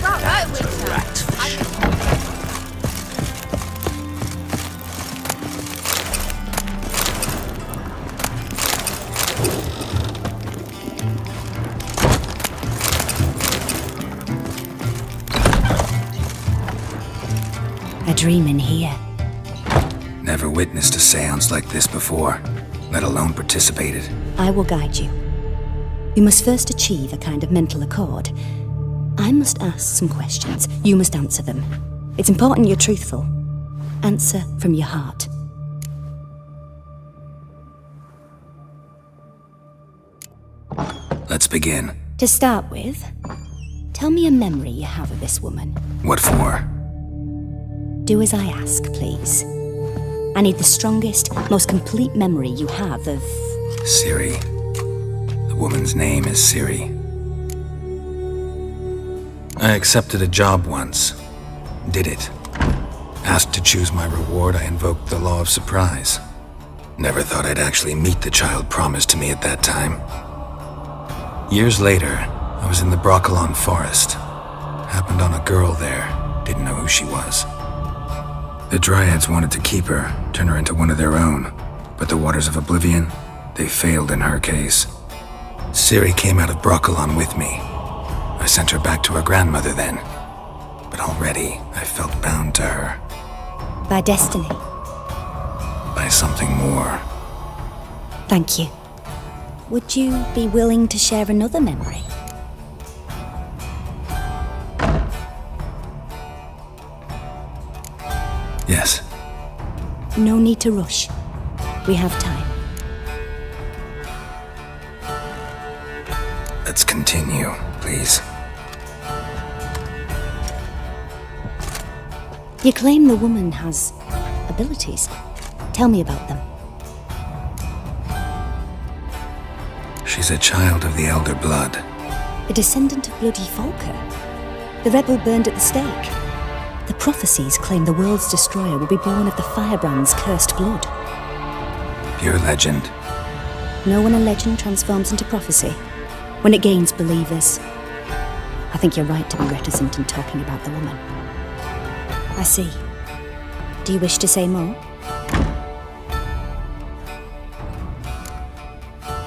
Right, A dream in here. Never witnessed a seance like this before, let alone participated. I will guide you. You must first achieve a kind of mental accord. I must ask some questions. You must answer them. It's important you're truthful. Answer from your heart. Let's begin. To start with, tell me a memory you have of this woman. What for? Do as I ask, please. I need the strongest, most complete memory you have of... Ciri. The woman's name is Ciri. I accepted a job once. Did it. Asked to choose my reward, I invoked the law of surprise. Never thought I'd actually meet the child promised to me at that time. Years later, I was in the Broccolon forest. Happened on a girl there. Didn't know who she was. The Dryads wanted to keep her, turn her into one of their own. But the Waters of Oblivion, they failed in her case. Ciri came out of Broccolon with me. I sent her back to her grandmother then. But already, I felt bound to her. By destiny. By something more. Thank you. Would you be willing to share another memory? Yes. No need to rush. We have time. Let's continue, please. You claim the woman has abilities. Tell me about them. She's a child of the Elder Blood. A descendant of bloody Falker. The rebel burned at the stake. The prophecies claim the world's destroyer will be born of the Firebrand's cursed blood. Pure legend. Know when a legend transforms into prophecy? When it gains believers. I think you're right to be reticent in talking about the woman. I see. Do you wish to say more?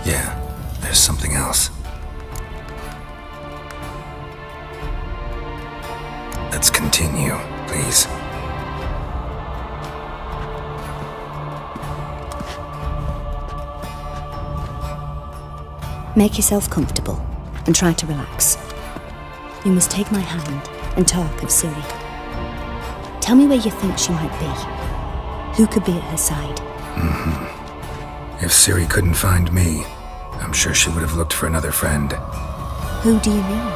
Yeah, there's something else. Let's continue, please. Make yourself comfortable and try to relax. You must take my hand and talk of Ciri. Tell me where you think she might be. Who could be at her side? If Ciri couldn't find me, I'm sure she would have looked for another friend. Who do you mean?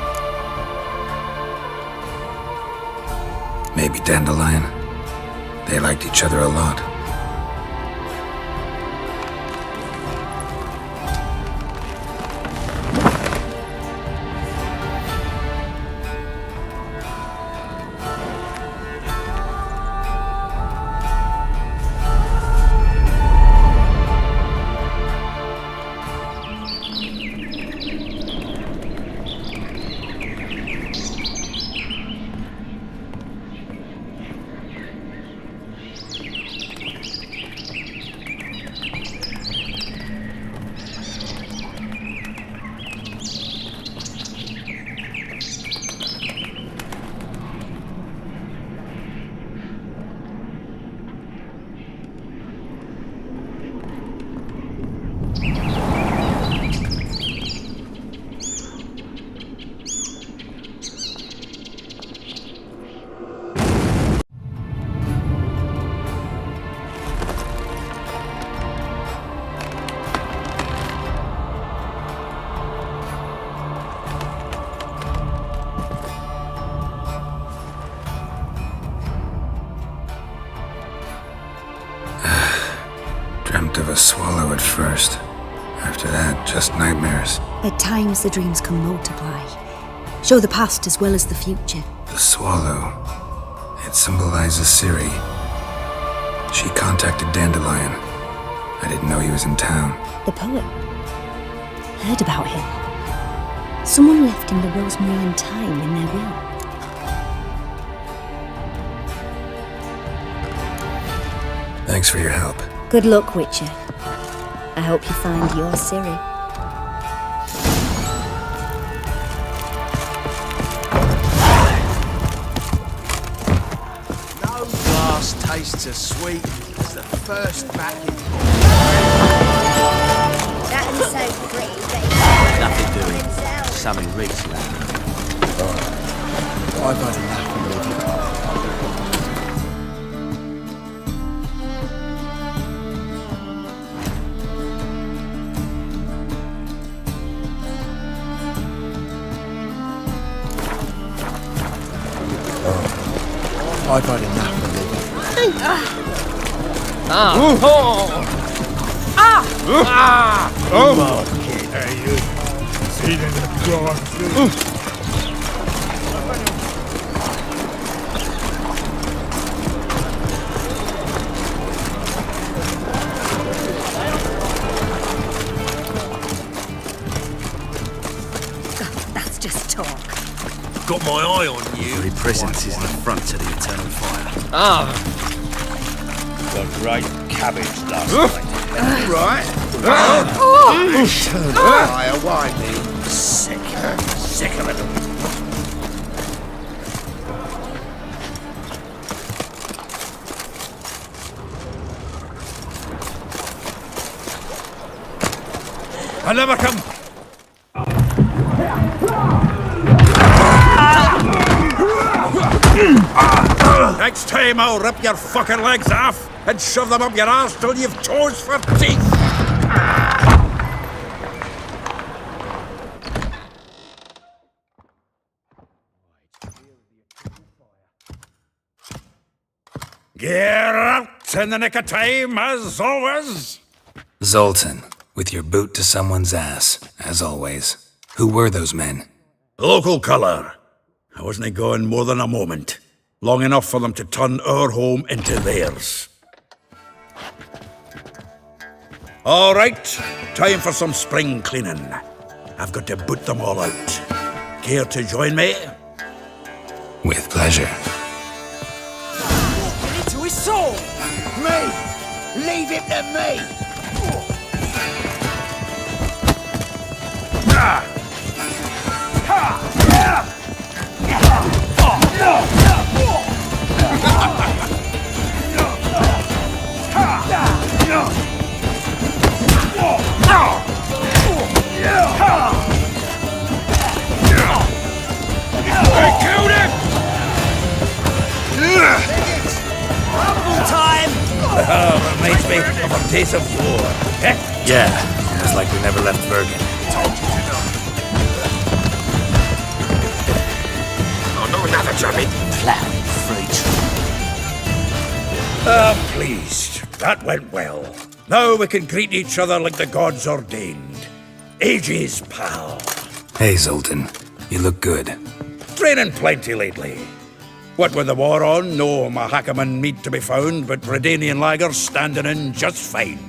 Maybe Dandelion. They liked each other a lot. Dreamt of a swallow at first. After that, just nightmares. At times the dreams can multiply. Show the past as well as the future. The swallow. It symbolizes Ciri. She contacted Dandelion. I didn't know he was in town. The poet. Heard about him. Someone left him the rosemary and thyme in their will. Thanks for your help. Good luck, Witcher. I hope you find your Ciri. No glass tastes as sweet as the first back in. That is so pretty, baby. Nothing doing. Something reeks around. I've had enough already. I've had enough already. That's just talk. Got my eye on you. Your presence is an affront to the eternal fire. The great cabbage last night. Right. Eternal fire, why me? Sick of it. I never come. Next time I'll rip your fucking legs off and shove them up your arse till you've toes for teeth. Geralt in the nick of time, as always. Zoltan, with your boot to someone's ass, as always. Who were those men? Local colour. I wasn't gone more than a moment. Long enough for them to turn our home into theirs. All right, time for some spring cleaning. I've got to boot them all out. Care to join me? With pleasure. Walking into his soul! Me! Leave him to me! days of yore. Eh? Yeah, it's like we never left Bergen. Oh, not another jobbing. Plan, freak. Ah, pleased. That went well. Now we can greet each other like the gods ordained. Ages, pal. Hey, Zoltan. You look good. Training plenty lately. What with the war on, no Mahakaman meat to be found, but Redanian lagers standing in just fine.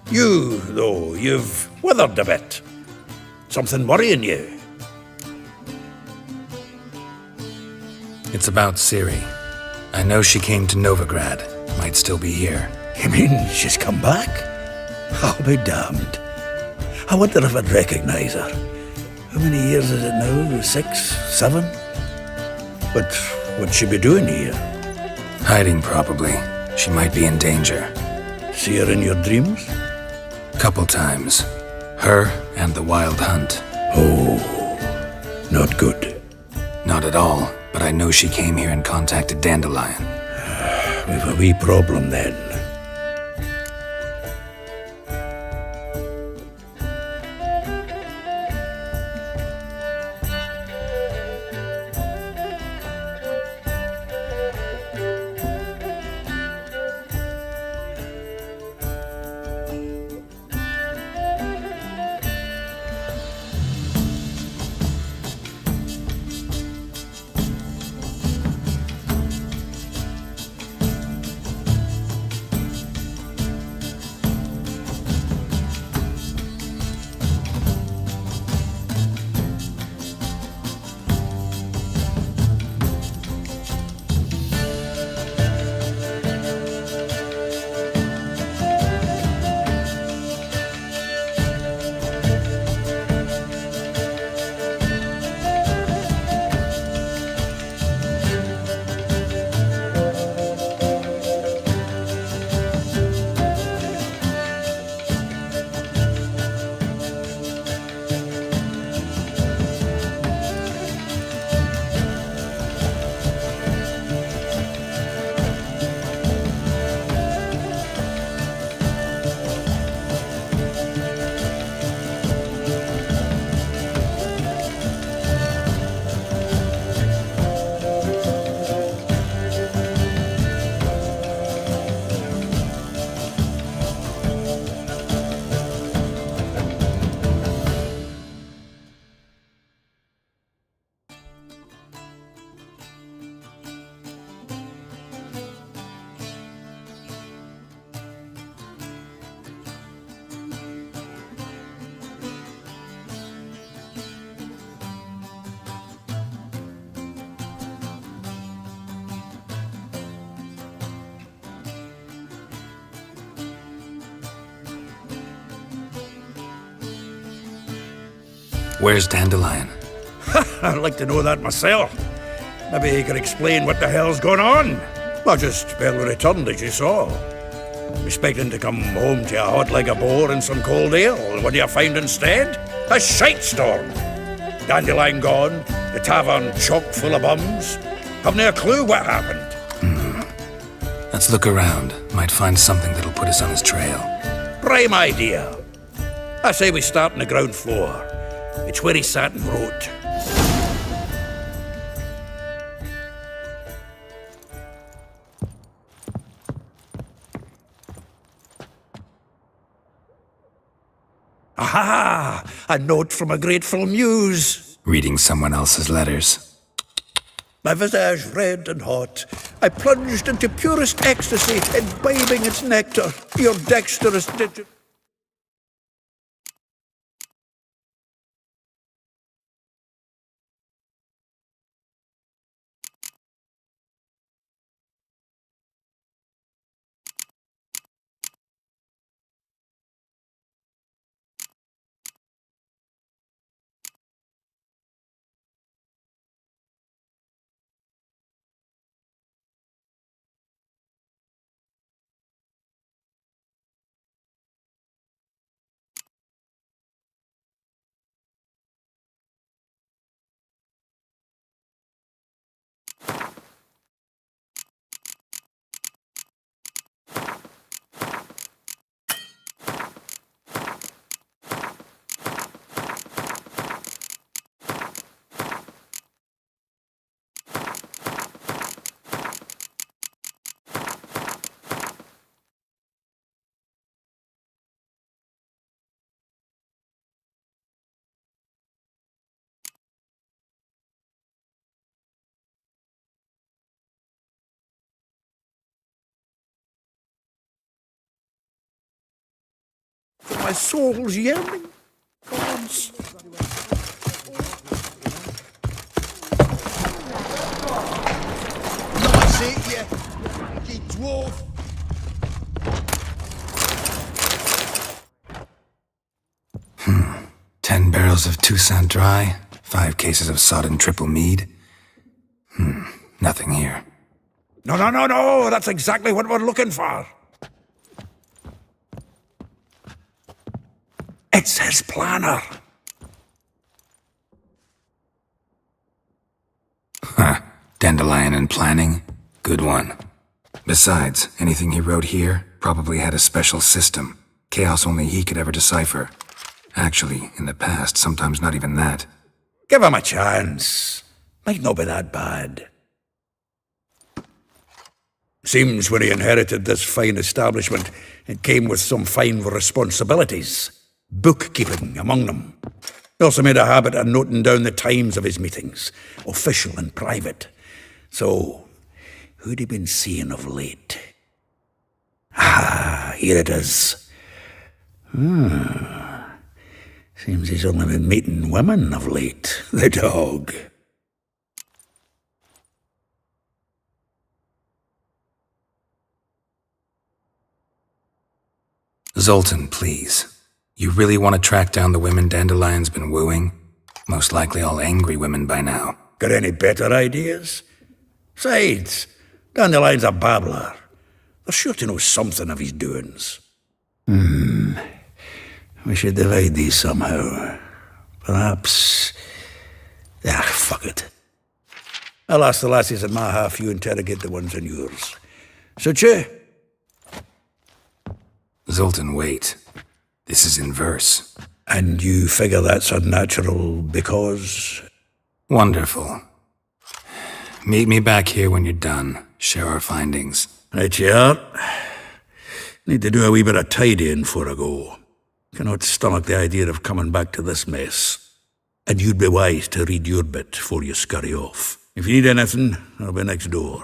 You, though, you've withered a bit. Something worrying you? It's about Ciri. I know she came to Novigrad. Might still be here. You mean she's come back? I'll be damned. I wonder if I'd recognize her. How many years is it now? 6, 7? But what'd she be doing here? Hiding, probably. She might be in danger. See her in your dreams? Couple times. Her and the Wild Hunt. Oh, not good. Not at all, but I know she came here and contacted Dandelion. We've a wee problem then. Where's Dandelion? I'd like to know that myself. Maybe he could explain what the hell's going on. I just barely returned, as you saw. Expecting to come home to a hot leg of boar and some cold ale. What do you find instead? A shite storm. Dandelion gone, the tavern chock full of bums. Haven't a clue what happened. Let's look around. Might find something that'll put us on his trail. Prime idea. I say we start on the ground floor. It's where he sat and wrote. Aha! A note from a grateful muse. Reading someone else's letters. My visage red and hot, I plunged into purest ecstasy, imbibing its nectar. Your dexterous digit. for my soul's yearning. Gods. Nice it, you dwarf. 10 barrels of Toussaint Dry, 5 cases of sodden triple mead. Nothing here. No, that's exactly what we're looking for. It's his planner. Dandelion and planning? Good one. Besides, anything he wrote here probably had a special system. Chaos only he could ever decipher. Actually, in the past, sometimes not even that. Give him a chance. Might not be that bad. Seems when he inherited this fine establishment, it came with some fine responsibilities. Bookkeeping among them. He also made a habit of noting down the times of his meetings, official and private. So, who'd he been seeing of late? Ah, here it is. Seems he's only been meeting women of late, the dog. Zoltan, please. You really want to track down the women Dandelion's been wooing? Most likely all angry women by now. Got any better ideas? Besides, Dandelion's a babbler. They're sure to know something of his doings. We should divide these somehow. Perhaps... fuck it. I'll ask the lassies in my half, you interrogate the ones in yours. Suit you? Zoltan, wait. This is in verse. And you figure that's unnatural because... Wonderful. Meet me back here when you're done. Share our findings. Right you are. Need to do a wee bit of tidying before I go. Cannot stomach the idea of coming back to this mess. And you'd be wise to read your bit before you scurry off. If you need anything, I'll be next door.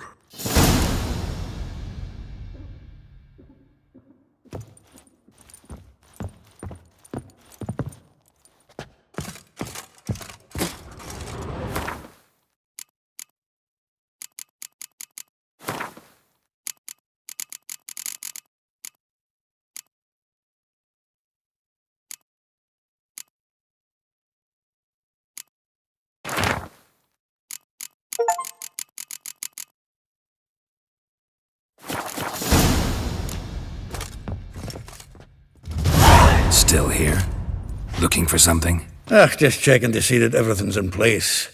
Still here? Looking for something? Just checking to see that everything's in place.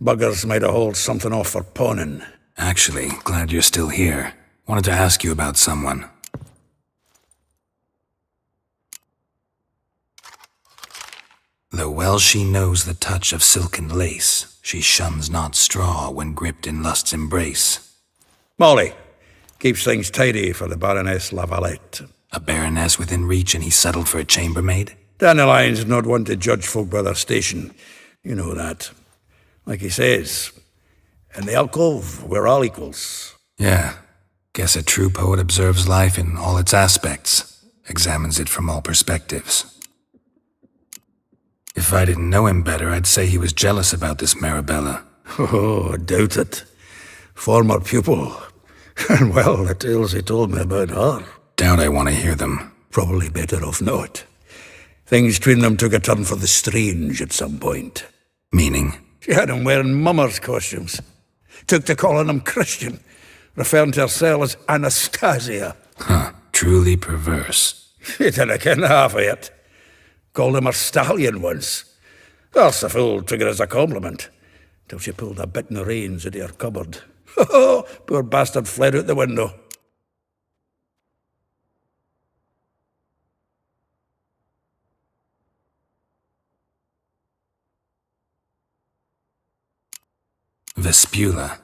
Buggers might have hauled something off for pawning. Actually, glad you're still here. Wanted to ask you about someone. Though well she knows the touch of silken lace, she shuns not straw when gripped in lust's embrace. Molly. Keeps things tidy for the Baroness Lavalette. A baroness within reach and he settled for a chambermaid? Dandelion's not one to judge folk by their station. You know that. Like he says, in the alcove, we're all equals. Yeah. Guess a true poet observes life in all its aspects, examines it from all perspectives. If I didn't know him better, I'd say he was jealous about this Marabella. Oh, doubt it. Former pupil. And well, the tales he told me about her. Doubt I want to hear them. Probably better off not. Things between them took a turn for the strange at some point. Meaning? She had him wearing mummers' costumes. Took to calling him Christian, referring to herself as Anastasia. Truly perverse. She didn't ken half of it. Called him her stallion once. That's the fool took it as a compliment. Till she pulled a bit in the reins into her cupboard. Poor bastard fled out the window. Vespula.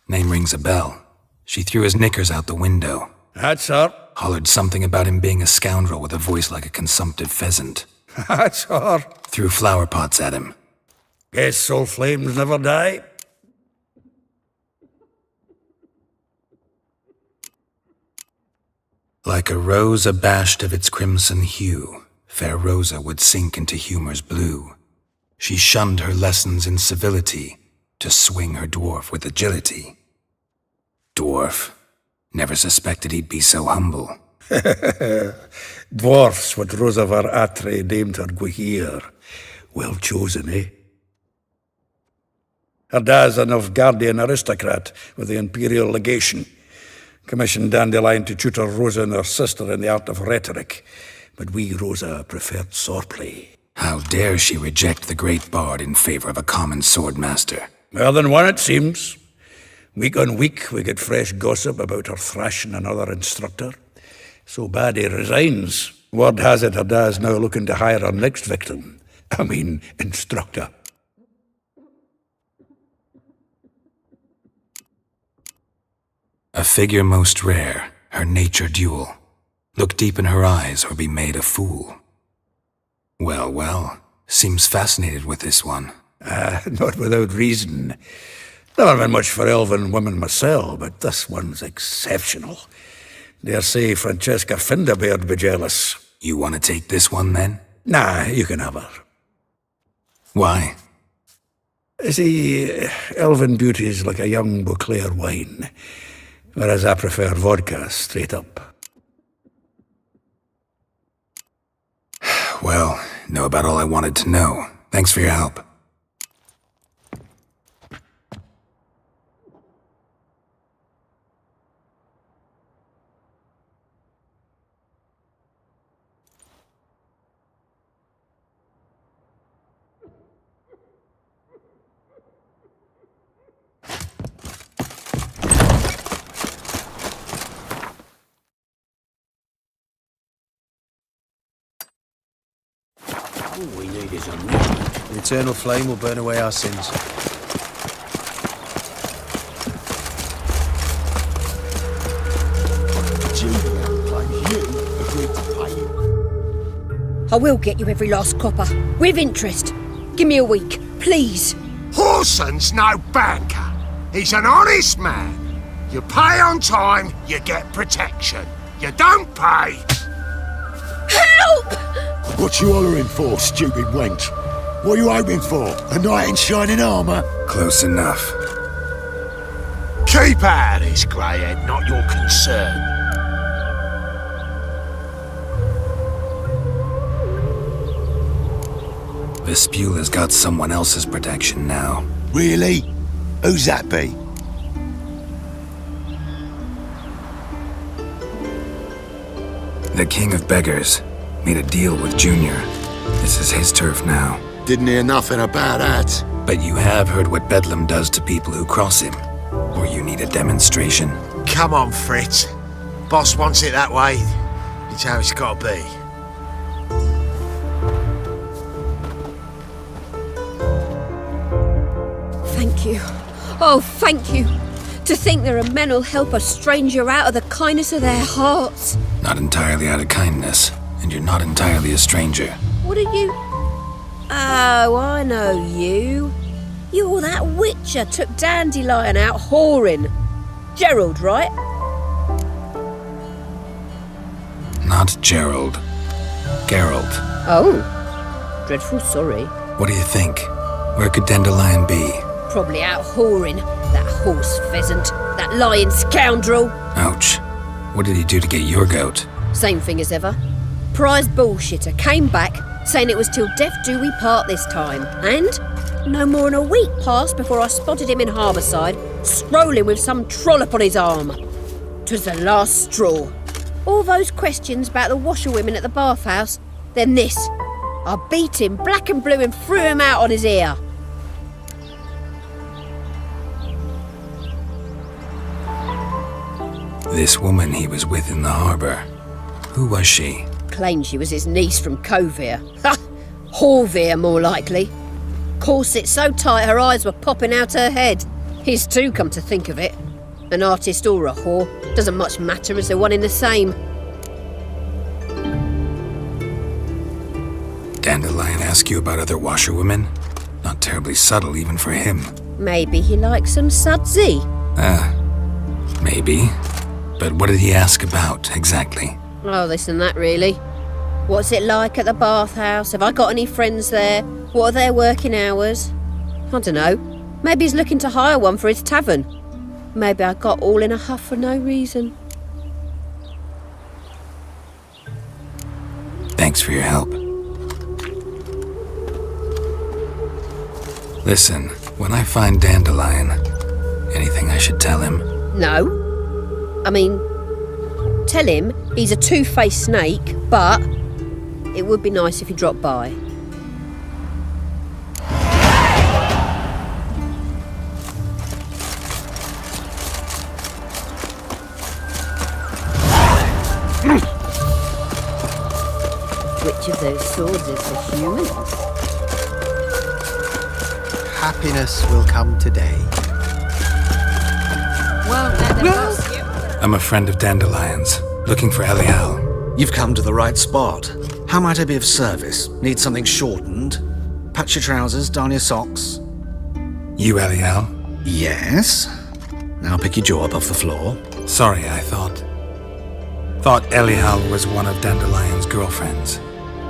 Name rings a bell. She threw his knickers out the window. That's her. Hollered something about him being a scoundrel with a voice like a consumptive pheasant. That's her. Threw flower pots at him. Guess soul flames never die. Like a rose abashed of its crimson hue, fair Rosa would sink into humor's blue. She shunned her lessons in civility to swing her dwarf with agility. Dwarf. Never suspected he'd be so humble. Dwarfs what Rosavar Atre named her Gwahir. Well chosen, eh? Her dad's a Novgardian aristocrat with the Imperial Legation. Commissioned Dandelion to tutor Rosa and her sister in the art of rhetoric. But we, Rosa, preferred swordplay. How dare she reject the great bard in favor of a common swordmaster? More than one, it seems. Week on week, we get fresh gossip about her thrashing another instructor. So bad he resigns. Word has it her dad's now looking to hire her next victim. Instructor. A figure most rare, her nature dual. Look deep in her eyes or be made a fool. Well, well, seems fascinated with this one. Not without reason. Never been much for elven women myself, but this one's exceptional. Dare say Francesca Finderbeard be jealous. You want to take this one, then? Nah, you can have her. Why? See, elven beauty is like a young Beauclair wine, whereas I prefer vodka straight up. Well, know about all I wanted to know. Thanks for your help. All we need is a movement. The eternal flame will burn away our sins. I will get you every last copper, with interest. Give me a week, please. Horson's no banker. He's an honest man. You pay on time, you get protection. You don't pay. Help! What you hollering for, stupid wench? What are you hoping for? A knight in shining armour? Close enough. Keep out of this, greyhead, not your concern. Vespula's got someone else's protection now. Really? Who's that be? The King of Beggars made a deal with Junior. This is his turf now. Didn't hear nothing about that. But you have heard what Bedlam does to people who cross him. Or you need a demonstration. Come on, Fritz. Boss wants it that way. It's how it's got to be. Thank you. Oh, thank you. To think there are men who'll help a stranger out of the kindness of their hearts. Not entirely out of kindness, and you're not entirely a stranger. What are you? Oh, I know you. You're that witcher took Dandelion out whoring. Gerald, right? Not Gerald. Geralt. Oh. Dreadful sorry. What do you think? Where could Dandelion be? Probably out whoring. That horse pheasant. That lying scoundrel. Ouch. What did he do to get your goat? Same thing as ever. Prize bullshitter came back, saying it was till death do we part this time. And no more than a week passed before I spotted him in Harbourside, strolling with some trollop on his arm. 'Twas the last straw. All those questions about the washerwomen at the bathhouse, then this. I beat him black and blue and threw him out on his ear. This woman he was with in the harbour. Who was she? Claimed she was his niece from Kovir. Ha! Horvir, more likely. Corset so tight her eyes were popping out her head. His too, come to think of it. An artist or a whore, doesn't much matter as they're one in the same. Dandelion ask you about other washerwomen? Not terribly subtle even for him. Maybe he likes some sudsy. Maybe. But what did he ask about, exactly? Oh, this and that, really. What's it like at the bathhouse? Have I got any friends there? What are their working hours? I don't know. Maybe he's looking to hire one for his tavern. Maybe I got all in a huff for no reason. Thanks for your help. Listen, when I find Dandelion, anything I should tell him? No. I mean, tell him he's a two-faced snake, but it would be nice if he dropped by. Which of those swords is for humans? Happiness will come today. I'm a friend of Dandelion's, looking for Elial. You've come to the right spot. How might I be of service? Need something shortened? Patch your trousers, darn your socks. You Elial? Yes. Now pick your jaw up off the floor. Sorry, I thought Elial was one of Dandelion's girlfriends.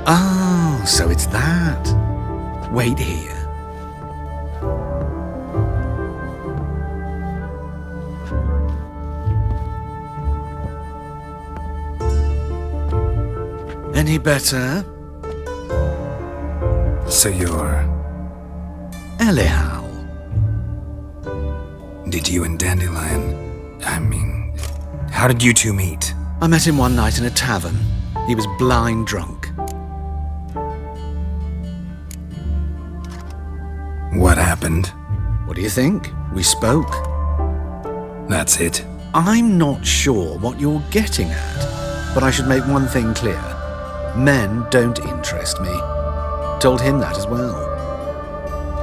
Oh, so it's that. Wait here. Any better? So you're... Elial. Did you and Dandelion... how did you two meet? I met him one night in a tavern. He was blind drunk. What happened? What do you think? We spoke. That's it. I'm not sure what you're getting at, but I should make one thing clear. Men don't interest me. Told him that as well.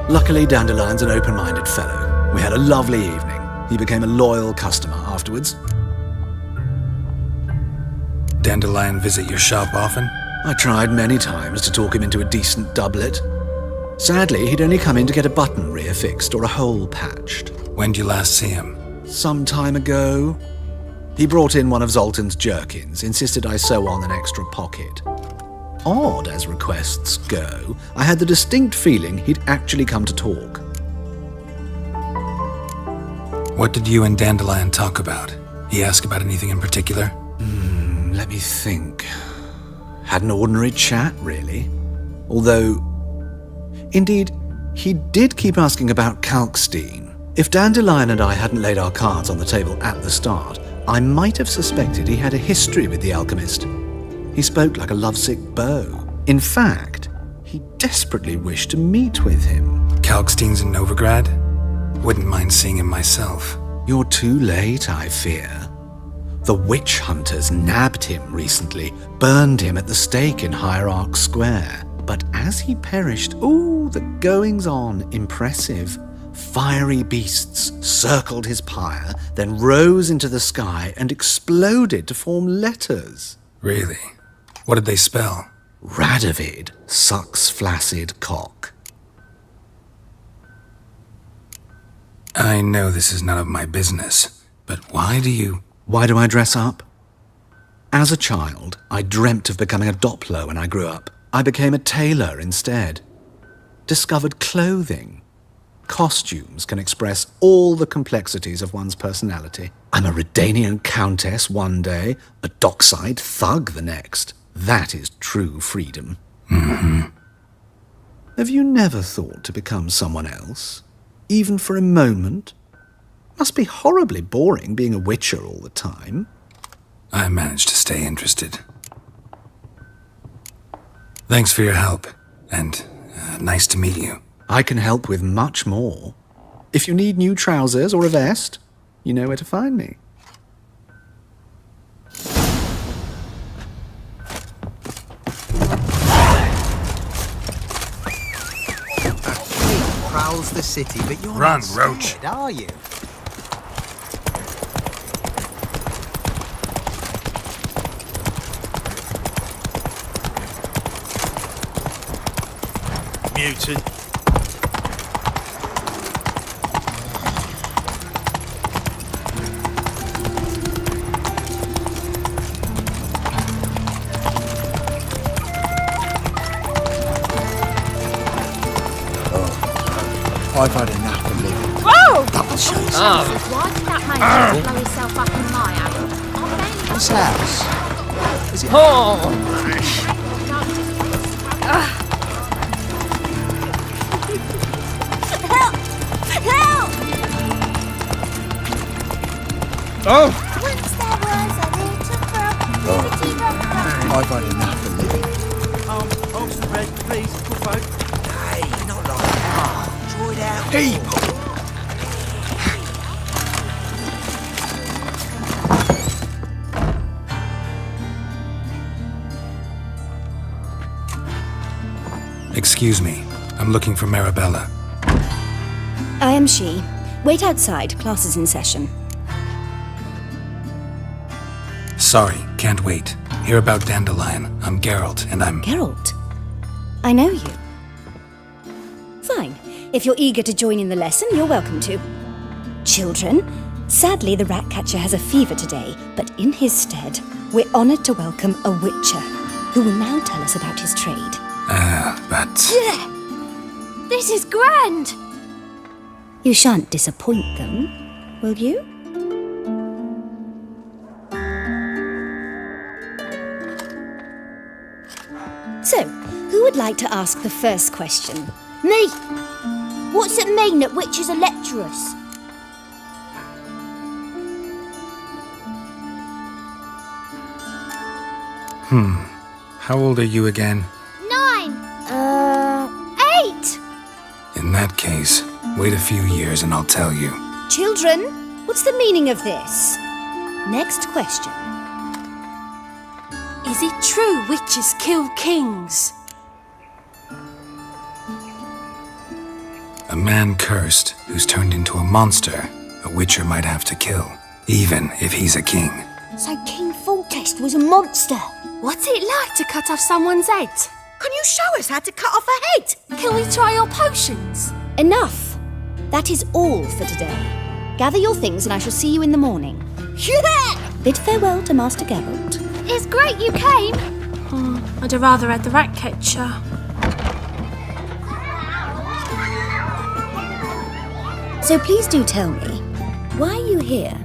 Luckily, Dandelion's an open-minded fellow. We had a lovely evening. He became a loyal customer afterwards. Dandelion visit your shop often? I tried many times to talk him into a decent doublet. Sadly, he'd only come in to get a button rear fixed or a hole patched. When'd you last see him? Some time ago. He brought in one of Zoltan's jerkins, insisted I sew on an extra pocket. Odd as requests go, I had the distinct feeling he'd actually come to talk. What did you and Dandelion talk about? He asked about anything in particular? Let me think. Had an ordinary chat, really. Although, indeed, he did keep asking about Kalkstein. If Dandelion and I hadn't laid our cards on the table at the start, I might have suspected he had a history with the alchemist. He spoke like a lovesick beau. In fact, he desperately wished to meet with him. Kalkstein's in Novigrad? Wouldn't mind seeing him myself. You're too late, I fear. The witch hunters nabbed him recently, burned him at the stake in Hierarch Square. But as he perished, the goings-on, impressive. Fiery beasts circled his pyre, then rose into the sky and exploded to form letters. Really? What did they spell? Radovid sucks flaccid cock. I know this is none of my business, but why do I dress up? As a child, I dreamt of becoming a Doppler when I grew up. I became a tailor instead. Discovered clothing. Costumes can express all the complexities of one's personality. I'm a Redanian countess one day, a dockside thug the next. That is true freedom. Mm-hmm. Have you never thought to become someone else? Even for a moment? Must be horribly boring being a witcher all the time. I managed to stay interested. Thanks for your help, and nice to meet you. I can help with much more. If you need new trousers or a vest, you know where to find me. Prowls the city, but you're Run, not Roach. scared, are you? Mutant. I've had enough of living. Oh! Double chase. Why did that man just blow himself up in my house? This house. Is it? Help! Help! Oh! Once there was a little frog, pretty frog. I've had enough of living. Off the bread, please, good folk. Hey, not like that. Enjoy that. People. Excuse me. I'm looking for Marabella. I am she. Wait outside. Class is in session. Sorry, can't wait. Hear about Dandelion. I'm Geralt, and I'm... Geralt? I know you. Fine. If you're eager to join in the lesson, you're welcome to. Children, sadly the Ratcatcher has a fever today, but in his stead, we're honoured to welcome a Witcher, who will now tell us about his trade. But... Yeah. This is grand! You shan't disappoint them, will you? So, who would like to ask the first question? Me! What's it mean that witches are lecturers? How old are you again? 9! 8! In that case, wait a few years and I'll tell you. Children, what's the meaning of this? Next question. Is it true witches kill kings? A man cursed who's turned into a monster, a witcher might have to kill, even if he's a king. So King Foltest was a monster. What's it like to cut off someone's head? Can you show us how to cut off a head? Can we try your potions? Enough! That is all for today. Gather your things and I shall see you in the morning. Yeah! Bid farewell to Master Geralt. It's great you came. I'd have rather had the Ratcatcher. So please do tell me, why are you here?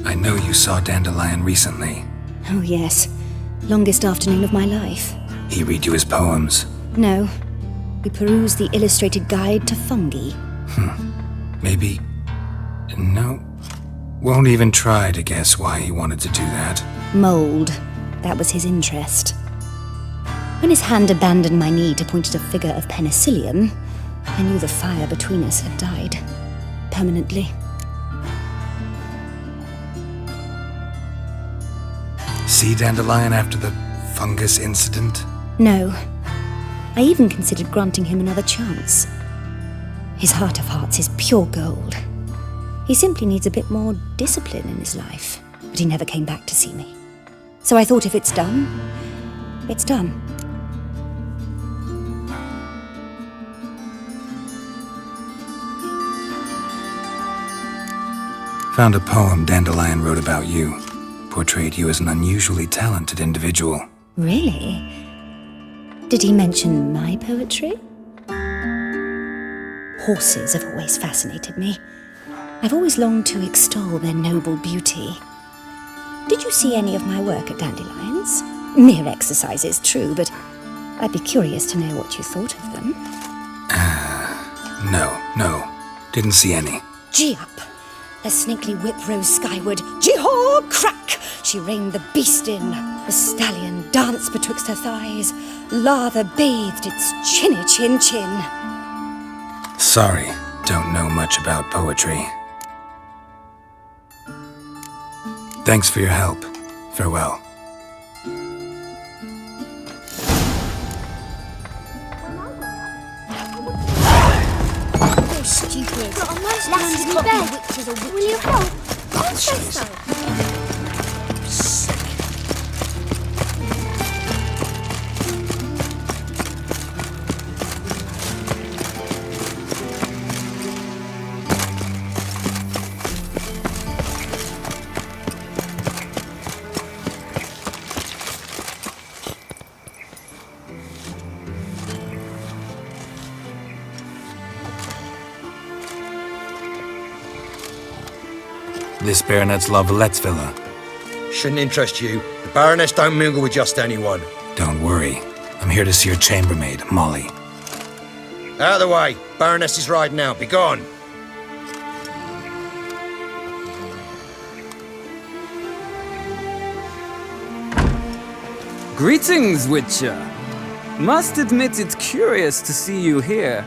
I know you saw Dandelion recently. Oh yes, longest afternoon of my life. He read you his poems. No, we perused the illustrated guide to fungi. Maybe... No. Won't even try to guess why he wanted to do that. Mold, that was his interest. When his hand abandoned my knee to point at a figure of penicillium, I knew the fire between us had died. Permanently. See Dandelion after the fungus incident? No. I even considered granting him another chance. His heart of hearts is pure gold. He simply needs a bit more discipline in his life. But he never came back to see me. So I thought if it's done, it's done. Found a poem Dandelion wrote about you. Portrayed you as an unusually talented individual. Really? Did he mention my poetry? Horses have always fascinated me. I've always longed to extol their noble beauty. Did you see any of my work at Dandelion's? Mere exercises, true, but I'd be curious to know what you thought of them. No. Didn't see any. Gee up! The snakely whip rose skyward. Jee-haw! Crack! She reined the beast in. The stallion danced betwixt her thighs. Lather bathed its chinny chin. Sorry, don't know much about poetry. Thanks for your help. Farewell. You're stupid. Lass's got me witches or witches. Will you help? Don't say so. This Baronet's Lavallette's villa. Shouldn't interest you. The Baroness don't mingle with just anyone. Don't worry. I'm here to see your chambermaid, Molly. Out of the way. Baroness is riding out. Be gone. Greetings, Witcher. Must admit it's curious to see you here.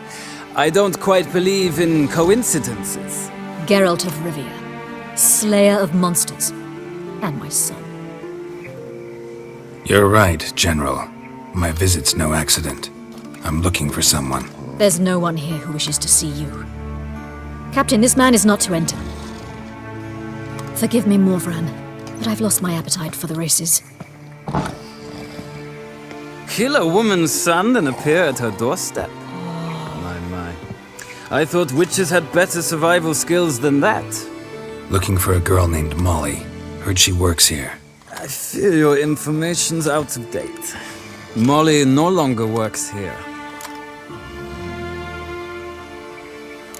I don't quite believe in coincidences. Geralt of Rivia, slayer of monsters, and my son. You're right, General. My visit's no accident. I'm looking for someone. There's no one here who wishes to see you. Captain, this man is not to enter. Forgive me, Morvran, but I've lost my appetite for the races. Kill a woman's son and appear at her doorstep? My. I thought witches had better survival skills than that. Looking for a girl named Molly. Heard she works here. I fear your information's out of date. Molly no longer works here.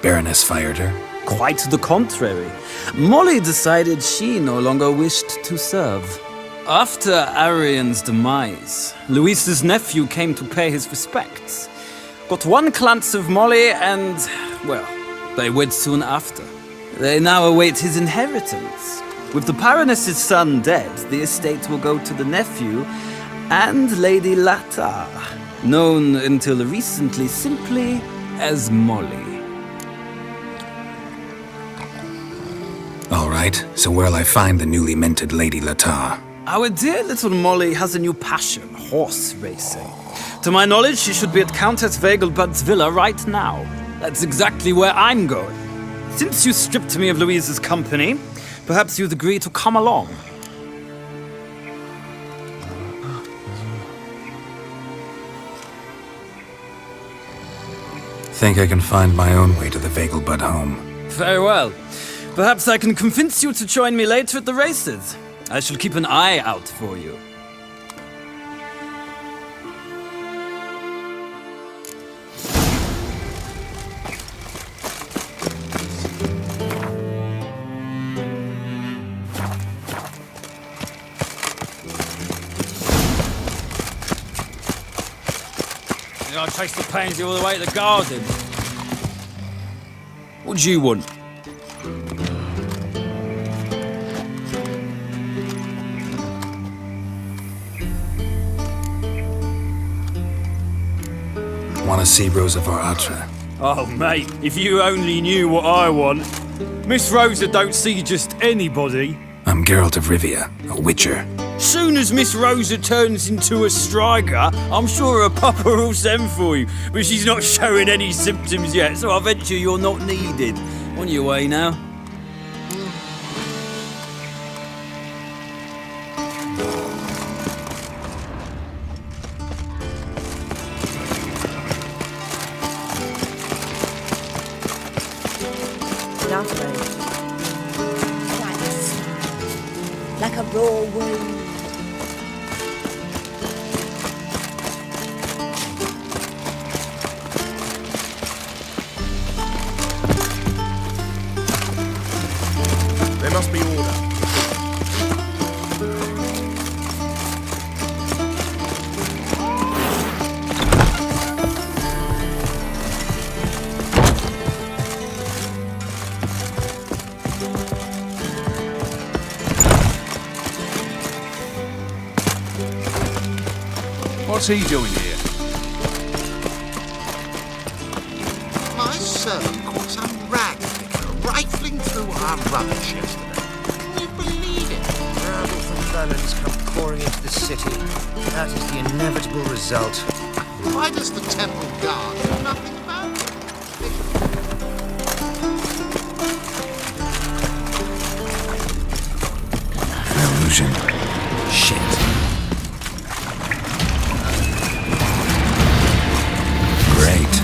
Baroness fired her? Quite the contrary. Molly decided she no longer wished to serve. After Arian's demise, Luis's nephew came to pay his respects. Got one glance of Molly and, well, they wed soon after. They now await his inheritance. With the Baroness's son dead, the estate will go to the nephew and Lady Latar, known until recently simply as Molly. All right, so where'll I find the newly minted Lady Latar? Our dear little Molly has a new passion, horse racing. To my knowledge, she should be at Countess Vegelbud's villa right now. That's exactly where I'm going. Since you stripped me of Louise's company, perhaps you'd agree to come along. Think I can find my own way to the Vegelbud home. Very well. Perhaps I can convince you to join me later at the races. I shall keep an eye out for you. I'll chase the pansy all the way to the garden. What do you want? Want to see Rosa Varatra? Oh, mate, if you only knew what I want. Miss Rosa don't see just anybody. I'm Geralt of Rivia, a witcher. Soon as Miss Rosa turns into a striker, I'm sure her papa will send for you. But she's not showing any symptoms yet, so I venture you're not needed. On your way now. Like a raw wound. There must be order. What's he doing here? My servant caught some rag picker rifling through our rubbish yesterday. Can you believe it? Terrible felons come pouring into the city. That is the inevitable result. Why does the temple guard do nothing about it? Illusion. Shit. Great.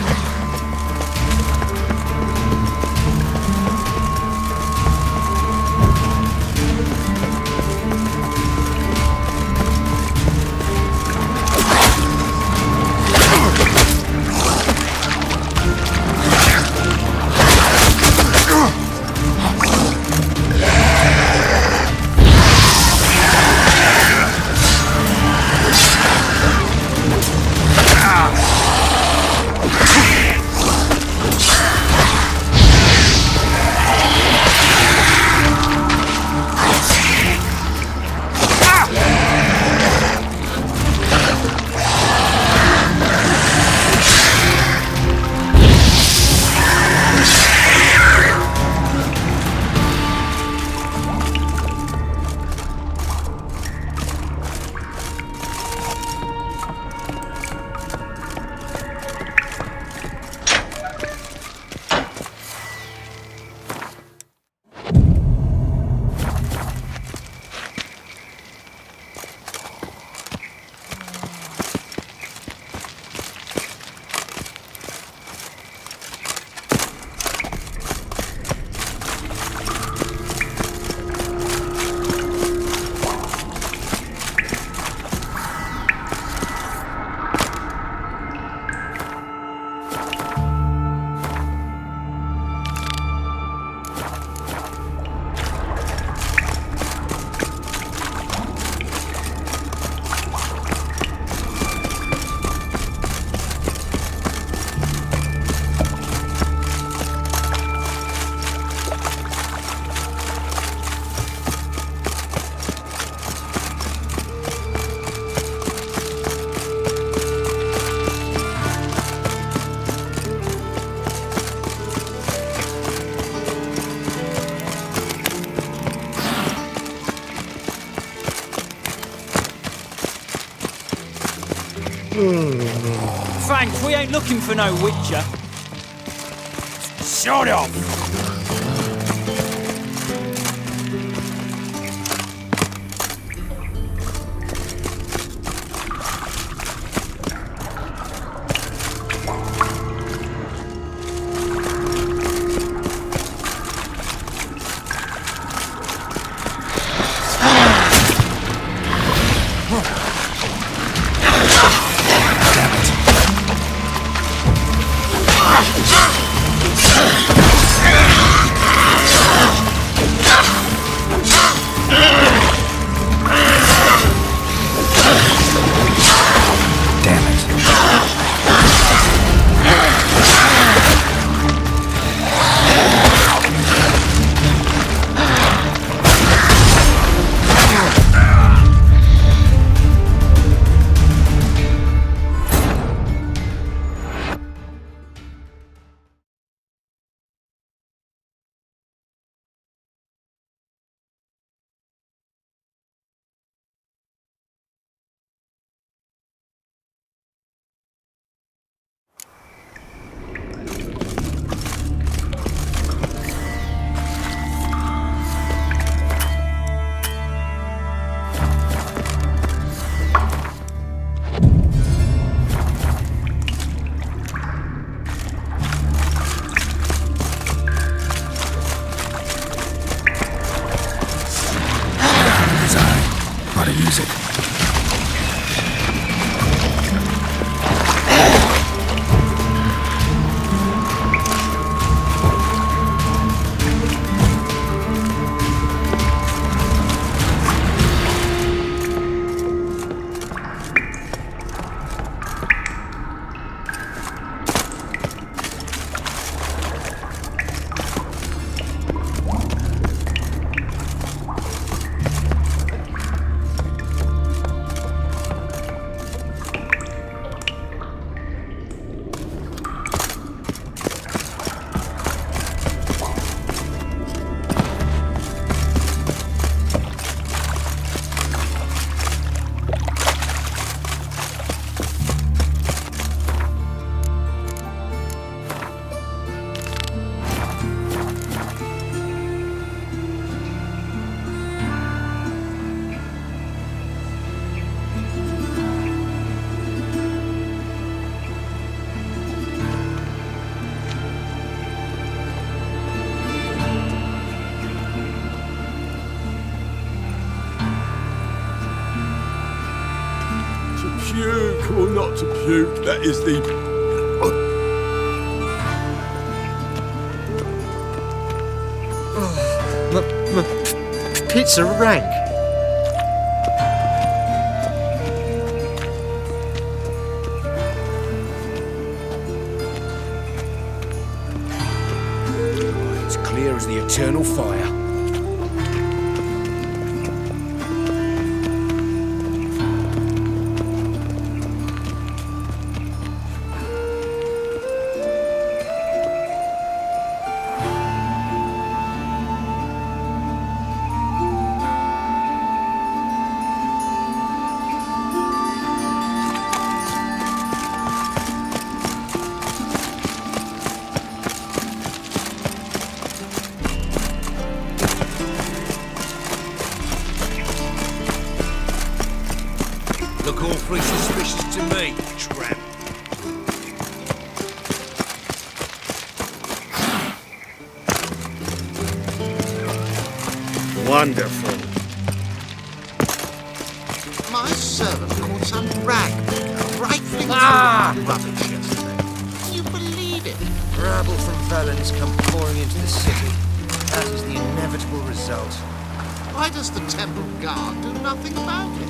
Thanks, we ain't looking for no witcher. Shut up! Puke or not to puke, that is the... Pizza rank. It's clear as the eternal fire. Look awfully suspicious to me, tramp. Wonderful. My servant caught some rag rifling through rubbish yesterday. Can you believe it? Rabble from Valens come pouring into the city. That is the inevitable result. Why does the temple guard do nothing about it?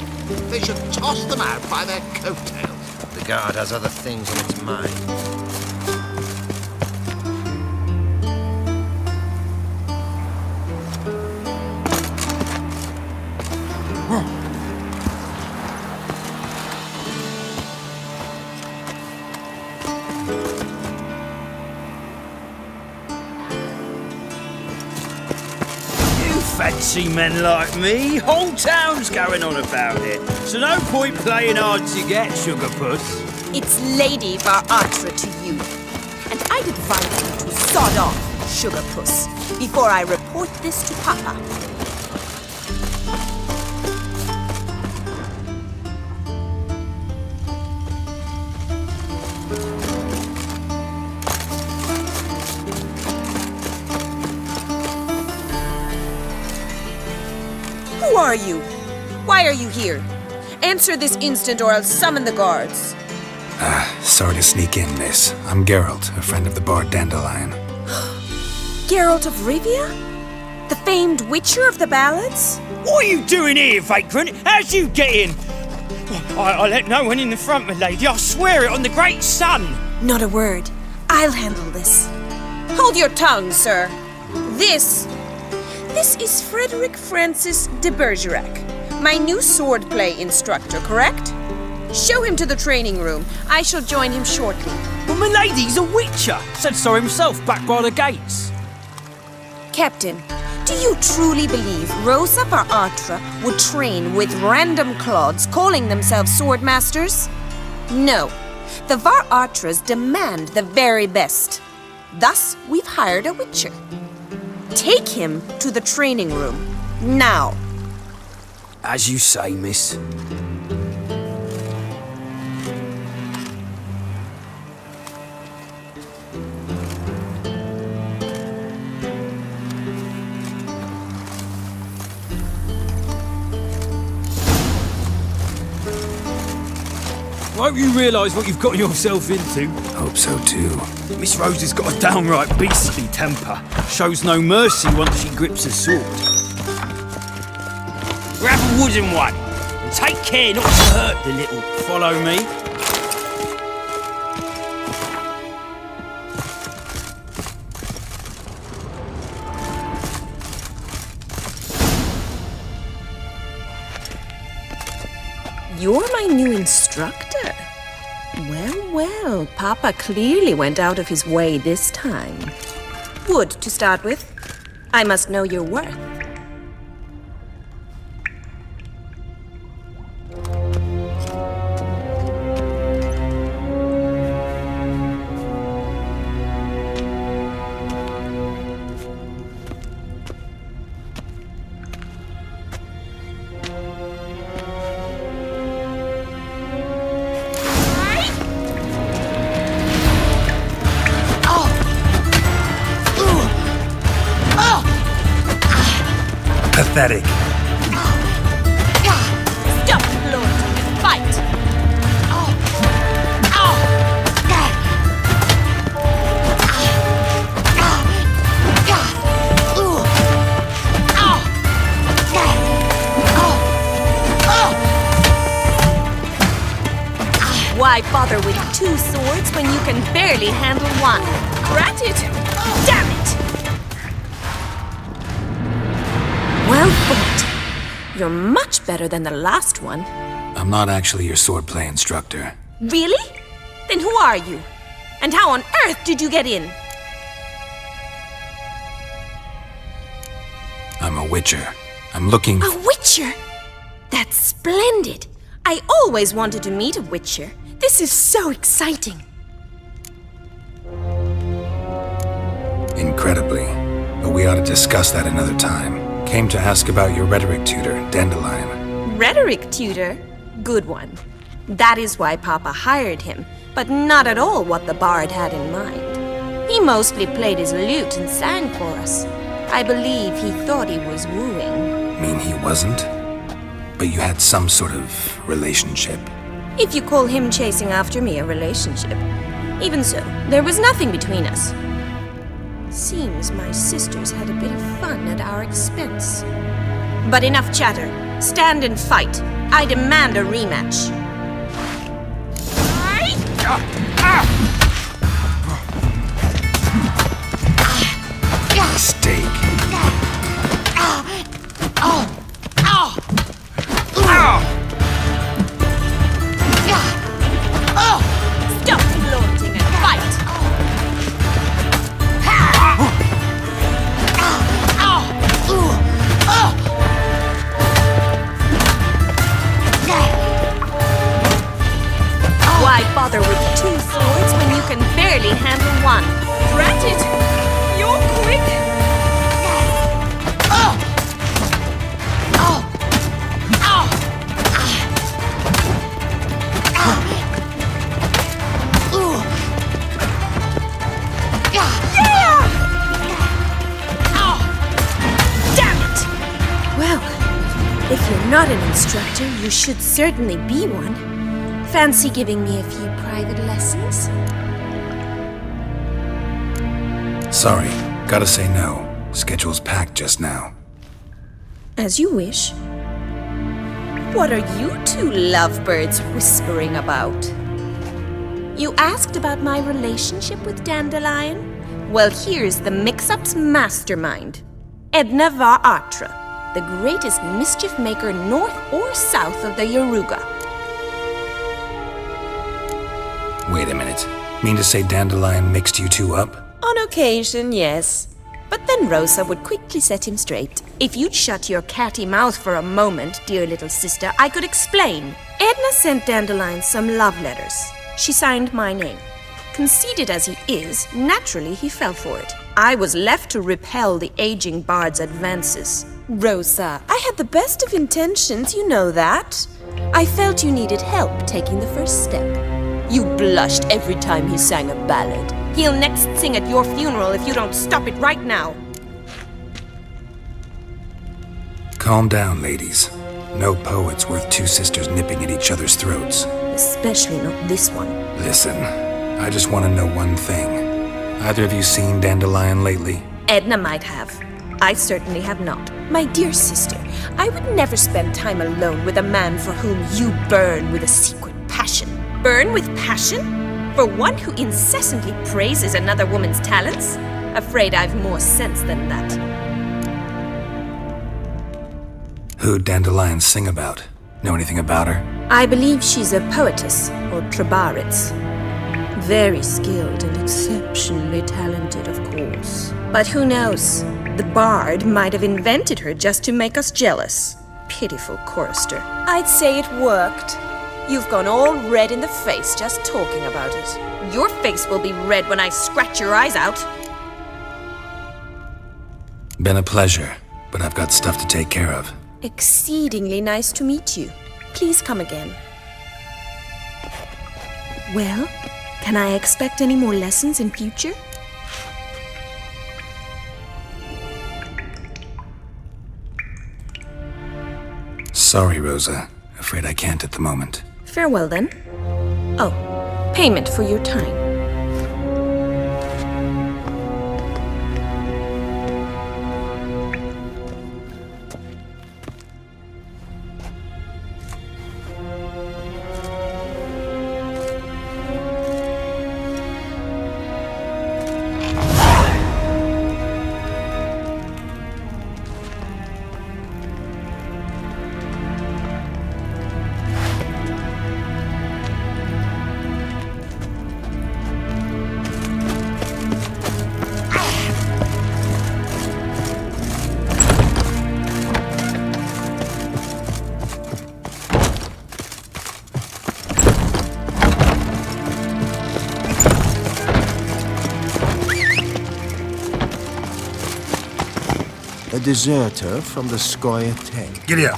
They should toss them out by their coattails. The guard has other things on its mind. You fat see men like me. Whole town's going on about it. So no point playing hard to get, sugar puss. It's Lady Varatra to you. And I'd advise you to sod off, sugar puss, before I report this to Papa. Who are you? Why are you here? Answer this instant or I'll summon the guards. Sorry to sneak in, miss. I'm Geralt, a friend of the bard Dandelion. Geralt of Rivia? The famed witcher of the ballads? What are you doing here, vagrant? How'd you get in? I let no one in the front, my lady. I swear it on the great sun. Not a word. I'll handle this. Hold your tongue, sir. This is Frederick Francis de Bergerac, my new swordplay instructor, correct? Show him to the training room. I shall join him shortly. But my lady's a witcher. Said so himself back by the gates. Captain, do you truly believe Rosa Varatra would train with random clods calling themselves sword masters? No. The Varatras demand the very best. Thus, we've hired a witcher. Take him to the training room. Now. As you say, miss. I hope you realise what you've got yourself into. Hope so too. Miss Rose has got a downright beastly temper. Shows no mercy once she grips a sword. Grab a wooden one. And take care not to hurt the little. Follow me. You're my new instructor. Well, well, Papa clearly went out of his way this time. Wood, to start with. I must know your worth. Pathetic. Stop, Lord! Fight! Why bother with two swords when you can barely handle one? Rat it! Damn it! Well fought. You're much better than the last one. I'm not actually your swordplay instructor. Really? Then who are you? And how on earth did you get in? I'm a witcher. I'm looking... A witcher? That's splendid. I always wanted to meet a witcher. This is so exciting. Incredibly. But we ought to discuss that another time. Came to ask about your rhetoric tutor, Dandelion. Rhetoric tutor? Good one. That is why Papa hired him, but not at all what the bard had in mind. He mostly played his lute and sang for us. I believe he thought he was wooing. Mean he wasn't? But you had some sort of relationship. If you call him chasing after me a relationship. Even so, there was nothing between us. Seems my sisters had a bit of fun at our expense. But enough chatter. Stand and fight. I demand a rematch. Mistake. Stop flaunting and fight! bother with 2 swords when you can barely handle one? Drat it! You're quick! Oh! Oh! Oh! Well, if you're not an instructor, you should certainly be one. Fancy giving me a few private lessons? Sorry, gotta say no. Schedule's packed just now. As you wish. What are you 2 lovebirds whispering about? You asked about my relationship with Dandelion? Well, here's the mix-up's mastermind. Edna var Atra, the greatest mischief maker north or south of the Yaruga. Wait a minute. Mean to say Dandelion mixed you 2 up? On occasion, yes. But then Rosa would quickly set him straight. If you'd shut your catty mouth for a moment, dear little sister, I could explain. Edna sent Dandelion some love letters. She signed my name. Conceited as he is, naturally he fell for it. I was left to repel the aging bard's advances. Rosa, I had the best of intentions, you know that. I felt you needed help taking the first step. You blushed every time he sang a ballad. He'll next sing at your funeral if you don't stop it right now. Calm down, ladies. No poet's worth 2 sisters nipping at each other's throats. Especially not this one. Listen, I just want to know one thing. Either of you seen Dandelion lately? Edna might have. I certainly have not. My dear sister, I would never spend time alone with a man for whom you burn with a secret passion. Burn with passion? For one who incessantly praises another woman's talents? Afraid I've more sense than that. Who'd Dandelion sing about? Know anything about her? I believe she's a poetess, or trabaritz. Very skilled and exceptionally talented, of course. But who knows? The bard might have invented her just to make us jealous. Pitiful chorister. I'd say it worked. You've gone all red in the face just talking about it. Your face will be red when I scratch your eyes out. Been a pleasure, but I've got stuff to take care of. Exceedingly nice to meet you. Please come again. Well, can I expect any more lessons in future? Sorry, Rosa. Afraid I can't at the moment. Farewell, then. Oh, payment for your time. A deserter from the Squire tent. Get here.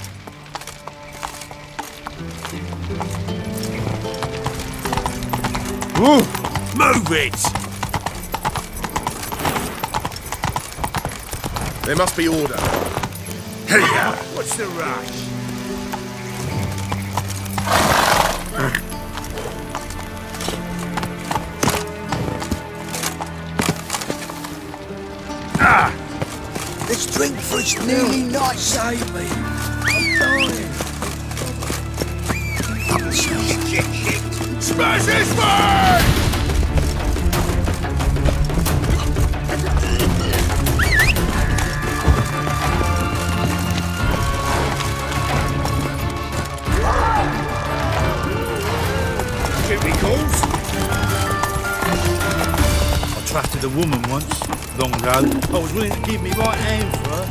Ooh, move it! There must be order. Here, what's the rush? This drink fruit's nearly nice. Save me. I'm dying. Smash his face! Chemicals? I trusted a woman once, long ago. I was willing to give me right hand for her.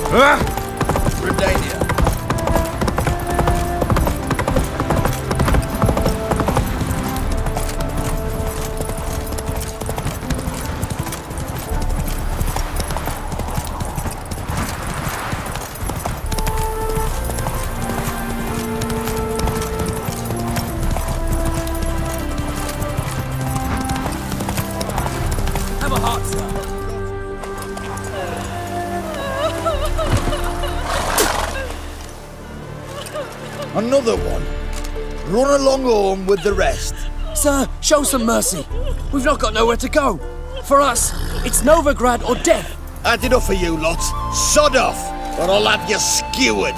Redania. Have a heart, sir. Another one. Run along home with the rest. Sir, show some mercy. We've not got nowhere to go. For us, it's Novigrad or death. Had enough of you lot. Sod off, or I'll have you skewered.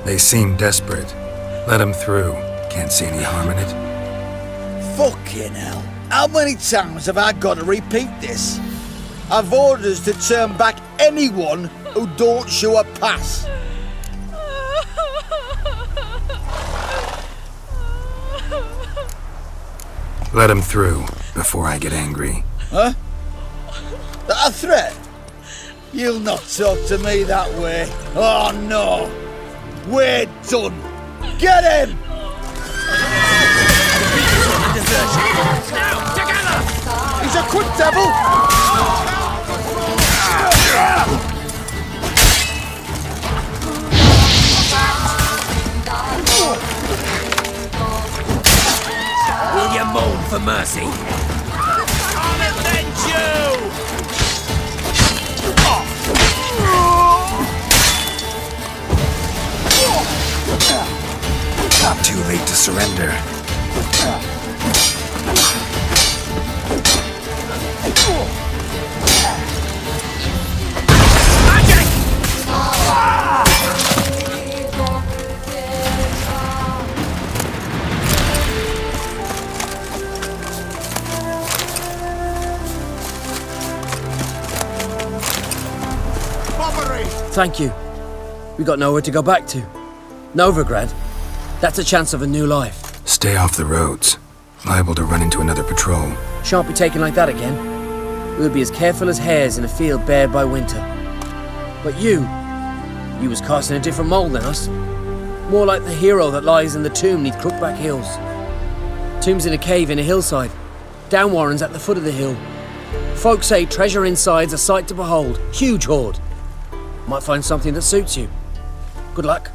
They seem desperate. Let them through. Can't see any harm in it. Fucking hell. How many times have I got to repeat this? I've orders to turn back anyone who don't show a pass. Let them through before I get angry. Huh? That a threat? You'll not talk to me that way. Oh no. We're done. Get him! Now, together! He's a quick devil! Will you moan for mercy? I'll avenge you! Not too late to surrender. Thank you. We got nowhere to go back to. Novigrad? That's a chance of a new life. Stay off the roads. Liable to run into another patrol. Shan't be taken like that again. We'll be as careful as hares in a field bared by winter. But you was cast in a different mould than us. More like the hero that lies in the tomb neath Crookback Hills. Tomb's in a cave in a hillside. Downwarren's at the foot of the hill. Folk say treasure inside's a sight to behold. Huge hoard. Might find something that suits you. Good luck.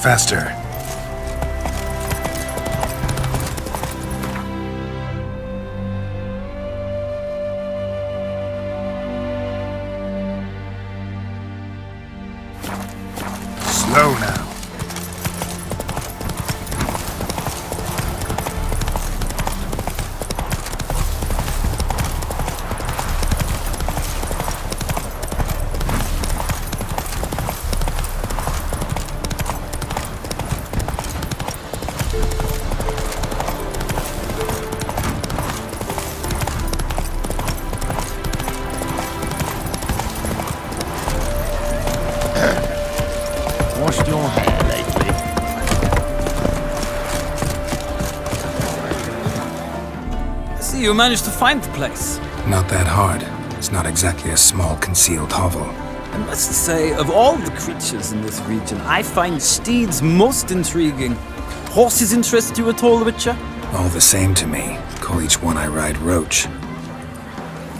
Faster. Slow now. Washed your hair lately? I see you managed to find the place. Not that hard. It's not exactly a small concealed hovel. I must say, of all the creatures in this region, I find steeds most intriguing. Horses interest you at all, Witcher? All the same to me. Call each one I ride Roach.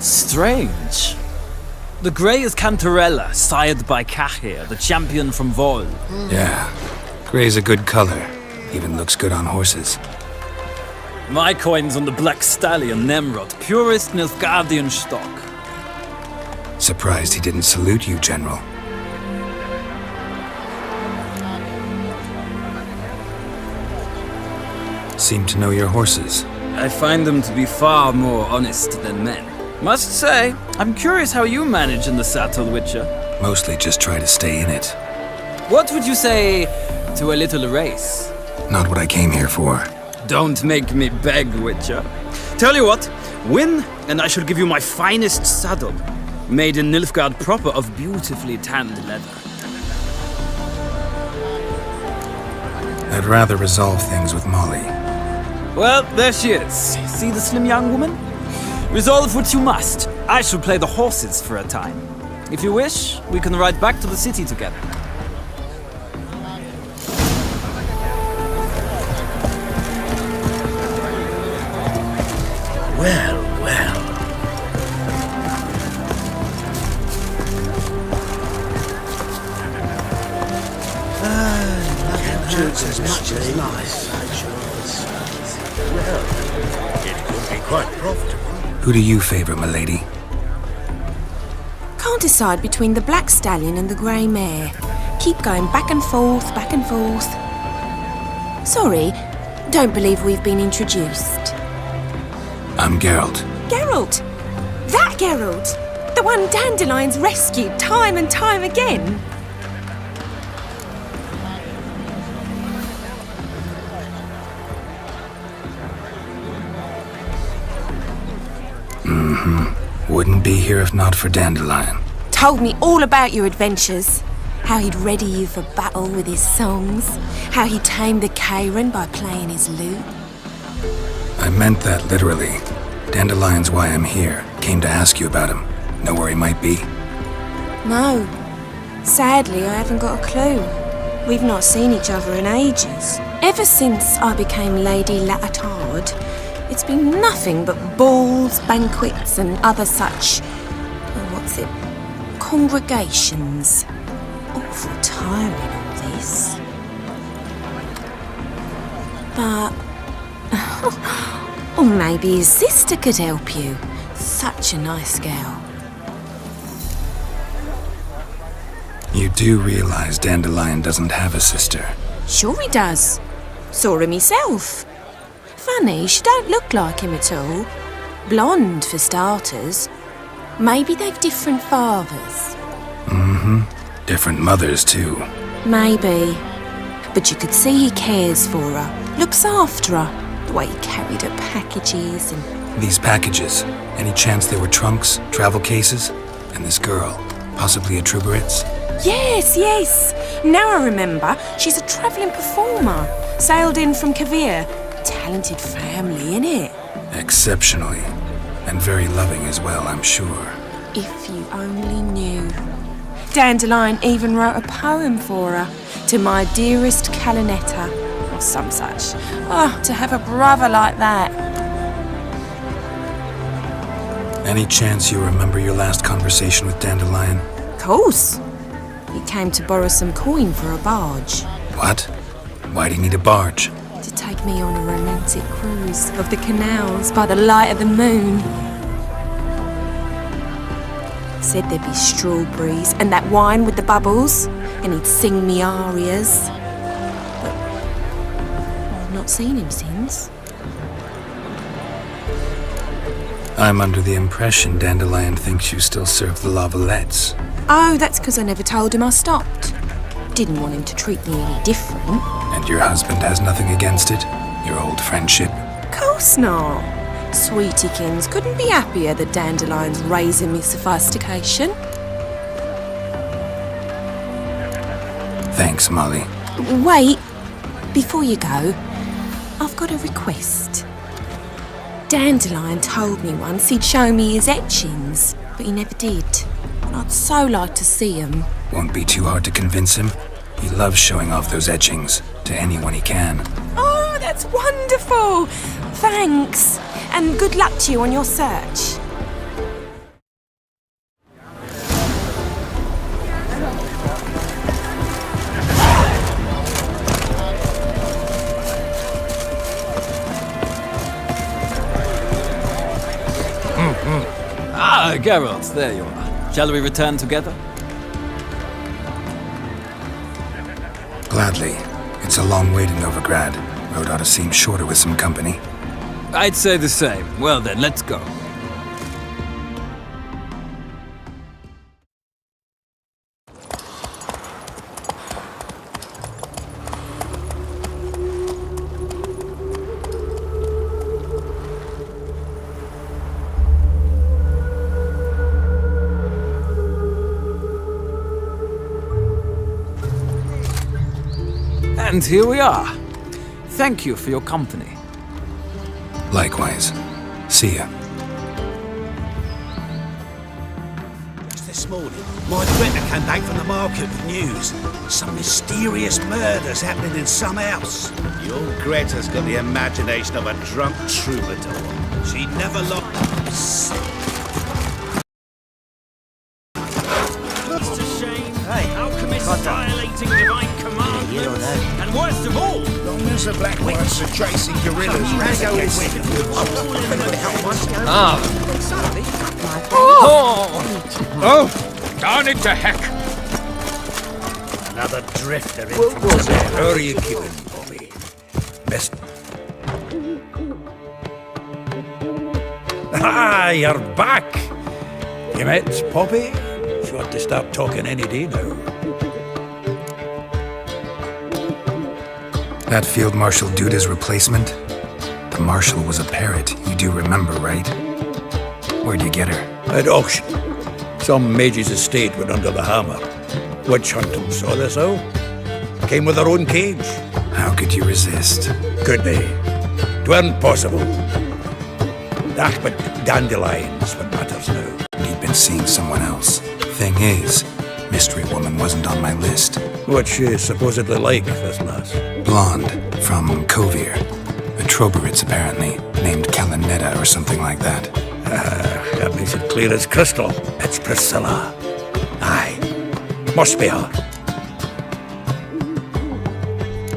Strange. The grey is Cantarella, sired by Cahir, the champion from Vol. Yeah. Gray's a good color. Even looks good on horses. My coin's on the Black Stallion, Nemrod, purest Nilfgaardian stock. Surprised he didn't salute you, General. Seem to know your horses. I find them to be far more honest than men. Must say, I'm curious how you manage in the saddle, Witcher. Mostly just try to stay in it. What would you say to a little race? Not what I came here for. Don't make me beg, Witcher. Tell you what, win, and I shall give you my finest saddle. Made in Nilfgaard proper of beautifully tanned leather. I'd rather resolve things with Molly. Well, there she is. See the slim young woman? Resolve what you must. I shall play the horses for a time. If you wish, we can ride back to the city together. Well, well. Captured as much as life. Well, it could be quite profitable. Who do you favor, milady? Can't decide between the black stallion and the grey mare. Keep going back and forth, back and forth. Sorry, don't believe we've been introduced. I'm Geralt. Geralt! That Geralt! The one Dandelion's rescued time and time again. Wouldn't be here if not for Dandelion. Told me all about your adventures. How he'd ready you for battle with his songs. How he tamed the Karen by playing his lute. I meant that literally. Dandelion's why I'm here. Came to ask you about him. Know where he might be? No. Sadly, I haven't got a clue. We've not seen each other in ages. Ever since I became Lady Latard, it's been nothing but balls, banquets, and other such... congregations. Awful tiring, all this. But... or maybe his sister could help you. Such a nice girl. You do realize Dandelion doesn't have a sister. Sure he does. Saw him myself. Funny, she don't look like him at all. Blonde, for starters. Maybe they've different fathers. Different mothers, too. Maybe. But you could see he cares for her. Looks after her. The way he carried her packages and... These packages, any chance they were trunks, travel cases? And this girl, possibly a Truberitz? Yes, yes. Now I remember. She's a travelling performer. Sailed in from Kavir. Talented family, innit? Exceptionally. And very loving as well, I'm sure. If you only knew. Dandelion even wrote a poem for her. To my dearest Calinetta. Or some such. Oh, to have a brother like that. Any chance you remember your last conversation with Dandelion? Of course. He came to borrow some coin for a barge. What? Why do you need a barge? To take me on a romantic cruise of the canals by the light of the moon. Said there'd be strawberries and that wine with the bubbles, and he'd sing me arias. But I've not seen him since. I'm under the impression Dandelion thinks you still serve the Lavalettes. Oh, that's because I never told him I stopped. Didn't want him to treat me any different. And your husband has nothing against it? Your old friendship? Course not. Sweetiekins couldn't be happier that Dandelion's raising me sophistication. Thanks, Molly. Wait, before you go, I've got a request. Dandelion told me once he'd show me his etchings, but he never did. I'd so like to see them. Won't be too hard to convince him. He loves showing off those etchings to anyone he can. Oh, that's wonderful! Thanks, and good luck to you on your search. Ah, Geralt, there you are. Shall we return together? Gladly. It's a long way to Novigrad. Road ought to seem shorter with some company. I'd say the same. Well then, let's go. And here we are. Thank you for your company. Likewise. See ya. Just this morning, my Greta came back from the market with news. Some mysterious murders happening in some house. Your Greta's got the imagination of a drunk troubadour. She never lost. It's a shame. Alchemists violating divine commands. And worst of all, Long as the black ones are chasing gorillas, Oh, down into heck. Another drifter in What from was it? Seville. How are you keeping, Bobby? Best. Ah, you're back. You met Poppy? She ought to start talking any day now. That Field Marshal Duda's replacement? The Marshal was a parrot, you do remember, right? Where'd you get her? At auction. Some mage's estate went under the hammer. Witch hunting saw this out. Came with her own cage. How could you resist? Could they? 'Tweren't possible. Ah, but dandelions what matters now. You'd been seeing someone else. Thing is, Mystery Woman wasn't on my list. What's she supposedly like, this lass? Blonde, from Kovir. A Troberitz, apparently, named Kalinetta or something like that. That makes it clear as crystal. It's Priscilla. Aye. Must be her.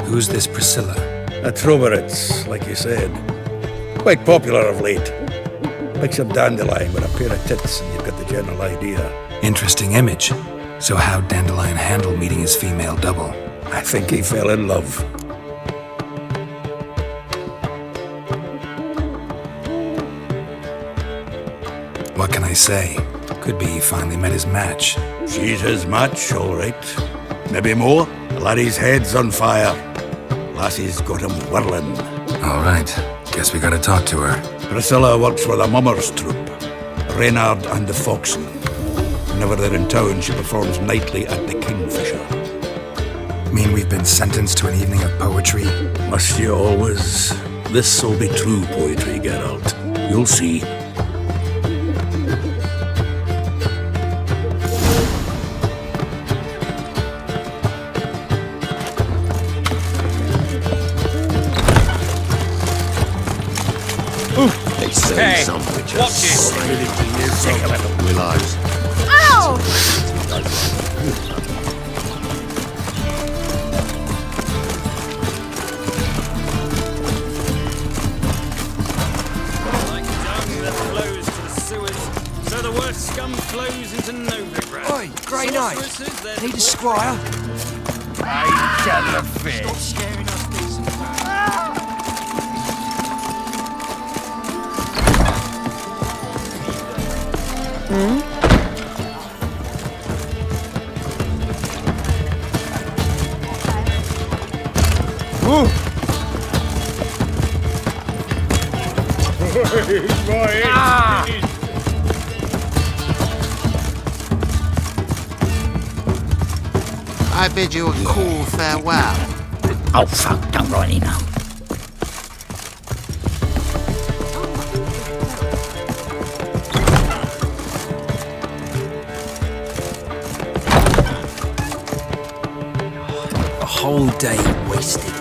Who's this Priscilla? A Troberitz, like you said. Quite popular of late. Picture Dandelion with a pair of tits and you've got the general idea. Interesting image. So how'd Dandelion handle meeting his female double? I think he fell in love. What can I say? Could be he finally met his match. She's his match, all right. Maybe more. The laddie's head's on fire. Lassie's got him whirling. All right. Guess we gotta talk to her. Priscilla works for the Mummers troupe. Reynard and the Foxen. Whenever they're in town, she performs nightly at the Kingfisher. Mean we've been sentenced to an evening of poetry? Must you always? This'll be true poetry, Geralt. You'll see. They say some witches take a little willows. Ow! like dung that flows to the sewers, so the worst scum flows into Novigrad. Oi, Grey Knight. Sorceresses, they're Need a squire? I shall the fish. Stop scaring us, decent I bid you a cool farewell. Oh, fuck, don't write any now. A whole day wasted.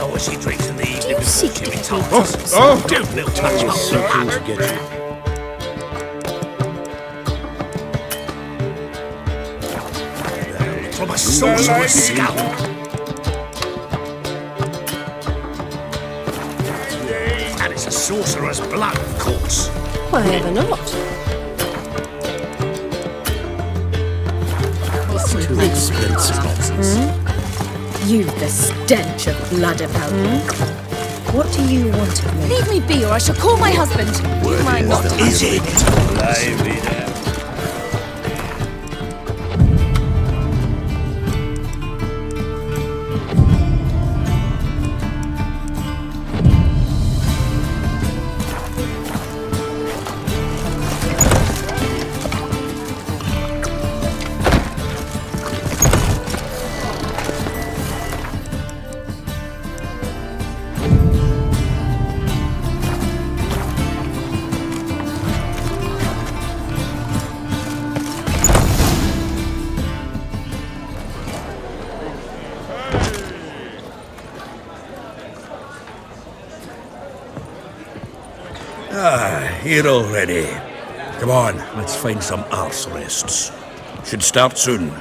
Oh, she drinks in the evening. Do you seek to get me? Oh, don't little touch me. So keen to get you. From a sorcerer's scalp. And it's a sorcerer's blood, of course. Why ever not? Too expensive nonsense. You've the stench of blood about you. What do you want of me? Leave me be, or I shall call my husband. You mind not? Is it? Lively there. Here already. Come on, let's find some arse rests. Should start soon.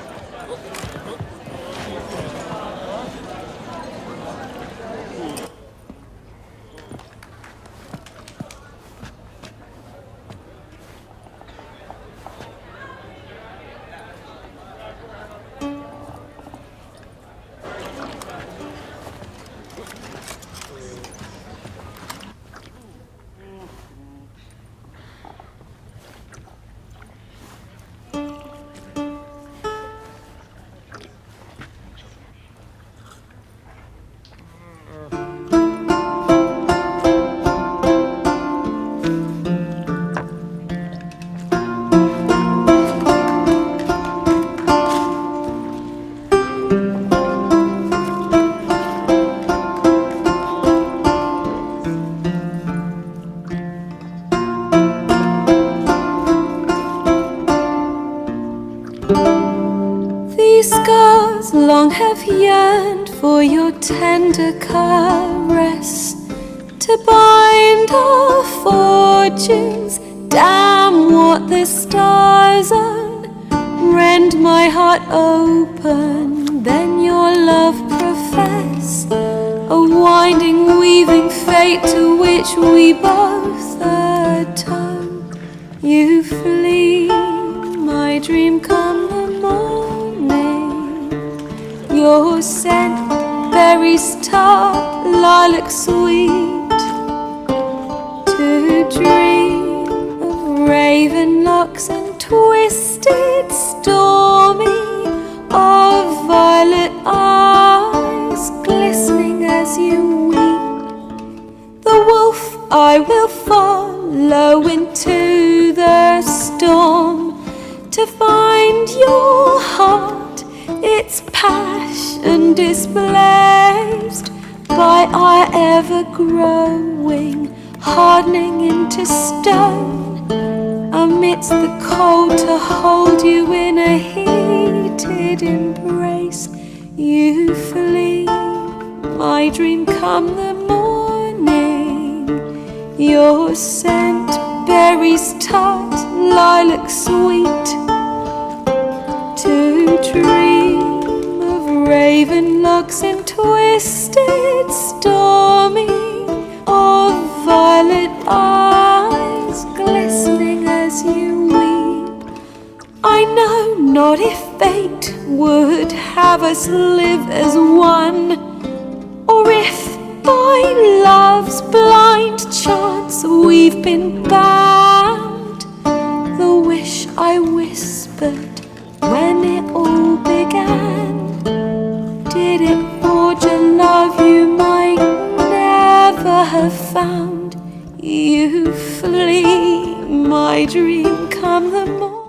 These scars long have yearned for your tender caress, to bind our fortunes. Damn what the stars own. Rend my heart open, then your love profess, a winding, weaving fate to which we both atone. You flee, my dream come the morning. Your scent, berries tart, lilac sweet. To dream of raven locks and twisted, stormy, of violet eyes glistening as you weep. The wolf I will follow into the storm, to find your heart, its passion displaced by our ever-growing, hardening into stone, amidst the cold to hold you in a heated embrace. You flee, my dream come the morning. Your scent, berries tart, lilac sweet. To dream of raven locks and twisted, stormy, of violet eyes glistening as you weep. I know not if fate would have us live as one, or if by love's blind chance we've been bound. The wish I whispered when it all began, did it forge a love you might never have found? You flee, my dream come the morning.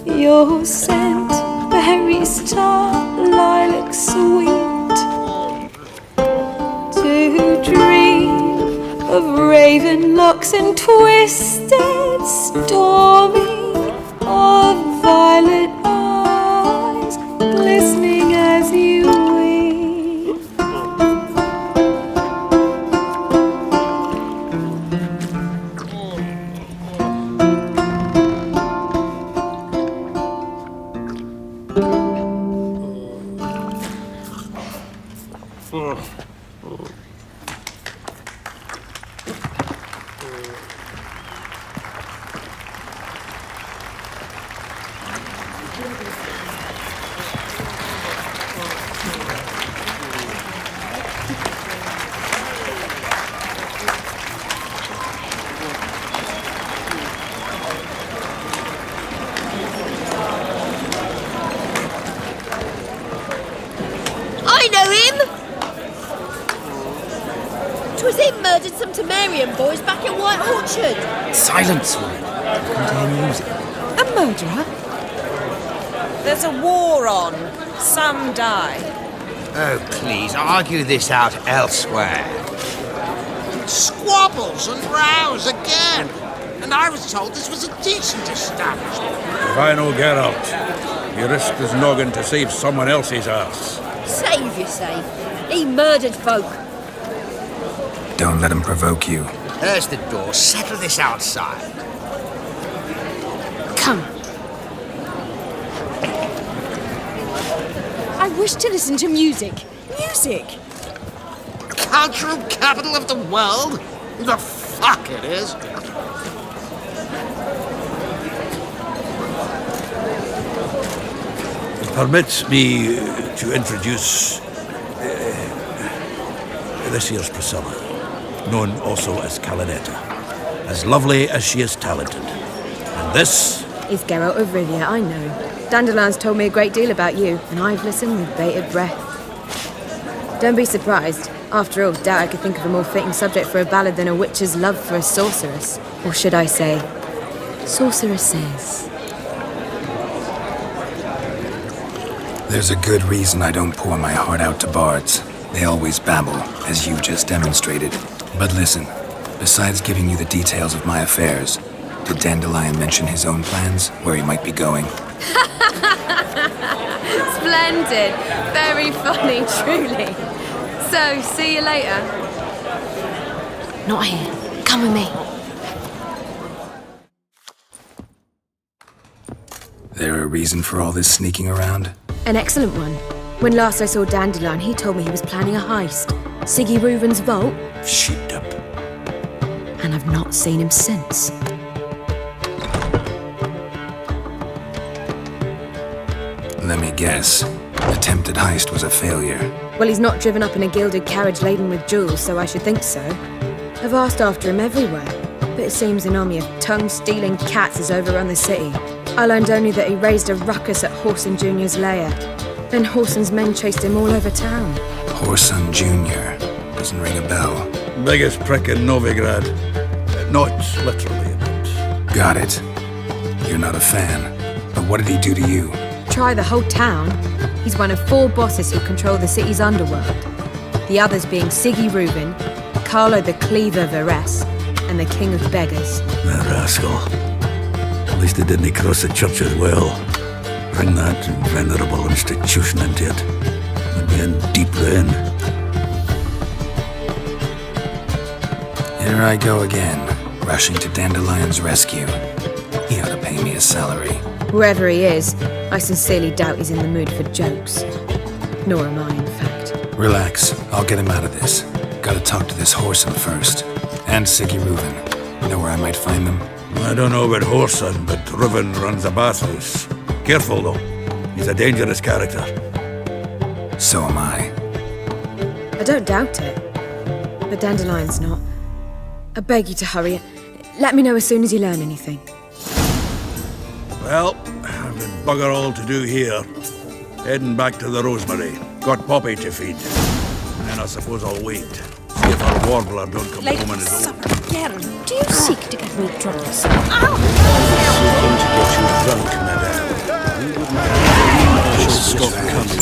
Your scent, berries tart, lilac sweet. To dream of raven locks and twisted, stormy, of violet eyes glistening as you weep. I know him! 'Twas him murdered some Temerian boys back at White Orchard. Silence, woman. I can't hear music. A murderer? There's a war on. Some die. Oh, please, argue this out elsewhere. Squabbles and rows again. And I was told this was a decent establishment. If I know Geralt, he risked his noggin to save someone else's ass. Save, you say? He murdered folk. Don't let him provoke you. There's the door. Settle this outside. Come. I wish to listen to music. Music! Cultural capital of the world? The fuck it is. Permit me to introduce this here's Priscilla, known also as Calinetta. As lovely as she is talented. And this Is Geralt of Rivia, I know. Dandelion's told me a great deal about you, and I've listened with bated breath. Don't be surprised. After all, doubt I could think of a more fitting subject for a ballad than a witch's love for a sorceress. Or should I say, sorceresses. There's a good reason I don't pour my heart out to bards. They always babble, as you just demonstrated. But listen, besides giving you the details of my affairs, did Dandelion mention his own plans, where he might be going? Splendid. Very funny, truly. So, see you later. Not here. Come with me. There a reason for all this sneaking around? An excellent one. When last I saw Dandelion, he told me he was planning a heist. Siggy Reuven's vault. Sheeped up. And I've not seen him since. Let me guess. Attempted heist was a failure. Well, he's not driven up in a gilded carriage laden with jewels, so I should think so. I've asked after him everywhere, but it seems an army of tongue-stealing cats has overrun the city. I learned only that he raised a ruckus at Whoreson Jr.'s lair. Then Whoreson's men chased him all over town. Whoreson Jr. Doesn't ring a bell. Biggest prick in Novigrad. Not literally, but... Got it. You're not a fan. But what did he do to you? Try the whole town. He's one of 4 bosses who control the city's underworld. The others being Siggy Reuven, Carlo the Cleaver Varese, and the King of Beggars. That rascal. At least he didn't cross the church as well. Bring that venerable institution into it. We'd be in deep then. Here I go again, rushing to Dandelion's rescue. He ought to pay me a salary. Wherever he is, I sincerely doubt he's in the mood for jokes. Nor am I, in fact. Relax, I'll get him out of this. Gotta talk to this Whoreson first. And Siggy Reuven. Know where I might find them? I don't know about Whoreson, but Reuven runs a bathhouse. Careful, though. He's a dangerous character. So am I. I don't doubt it. But Dandelion's not. I beg you to hurry. Let me know as soon as you learn anything. Well, I've been bugger all to do here. Heading back to the Rosemary. Got Poppy to feed. And then I suppose I'll wait. See if our warbler don't come home on his own. Again, do you seek to get me drunk? Seeking to get you drunk, madame. We wouldn't have to stop coming.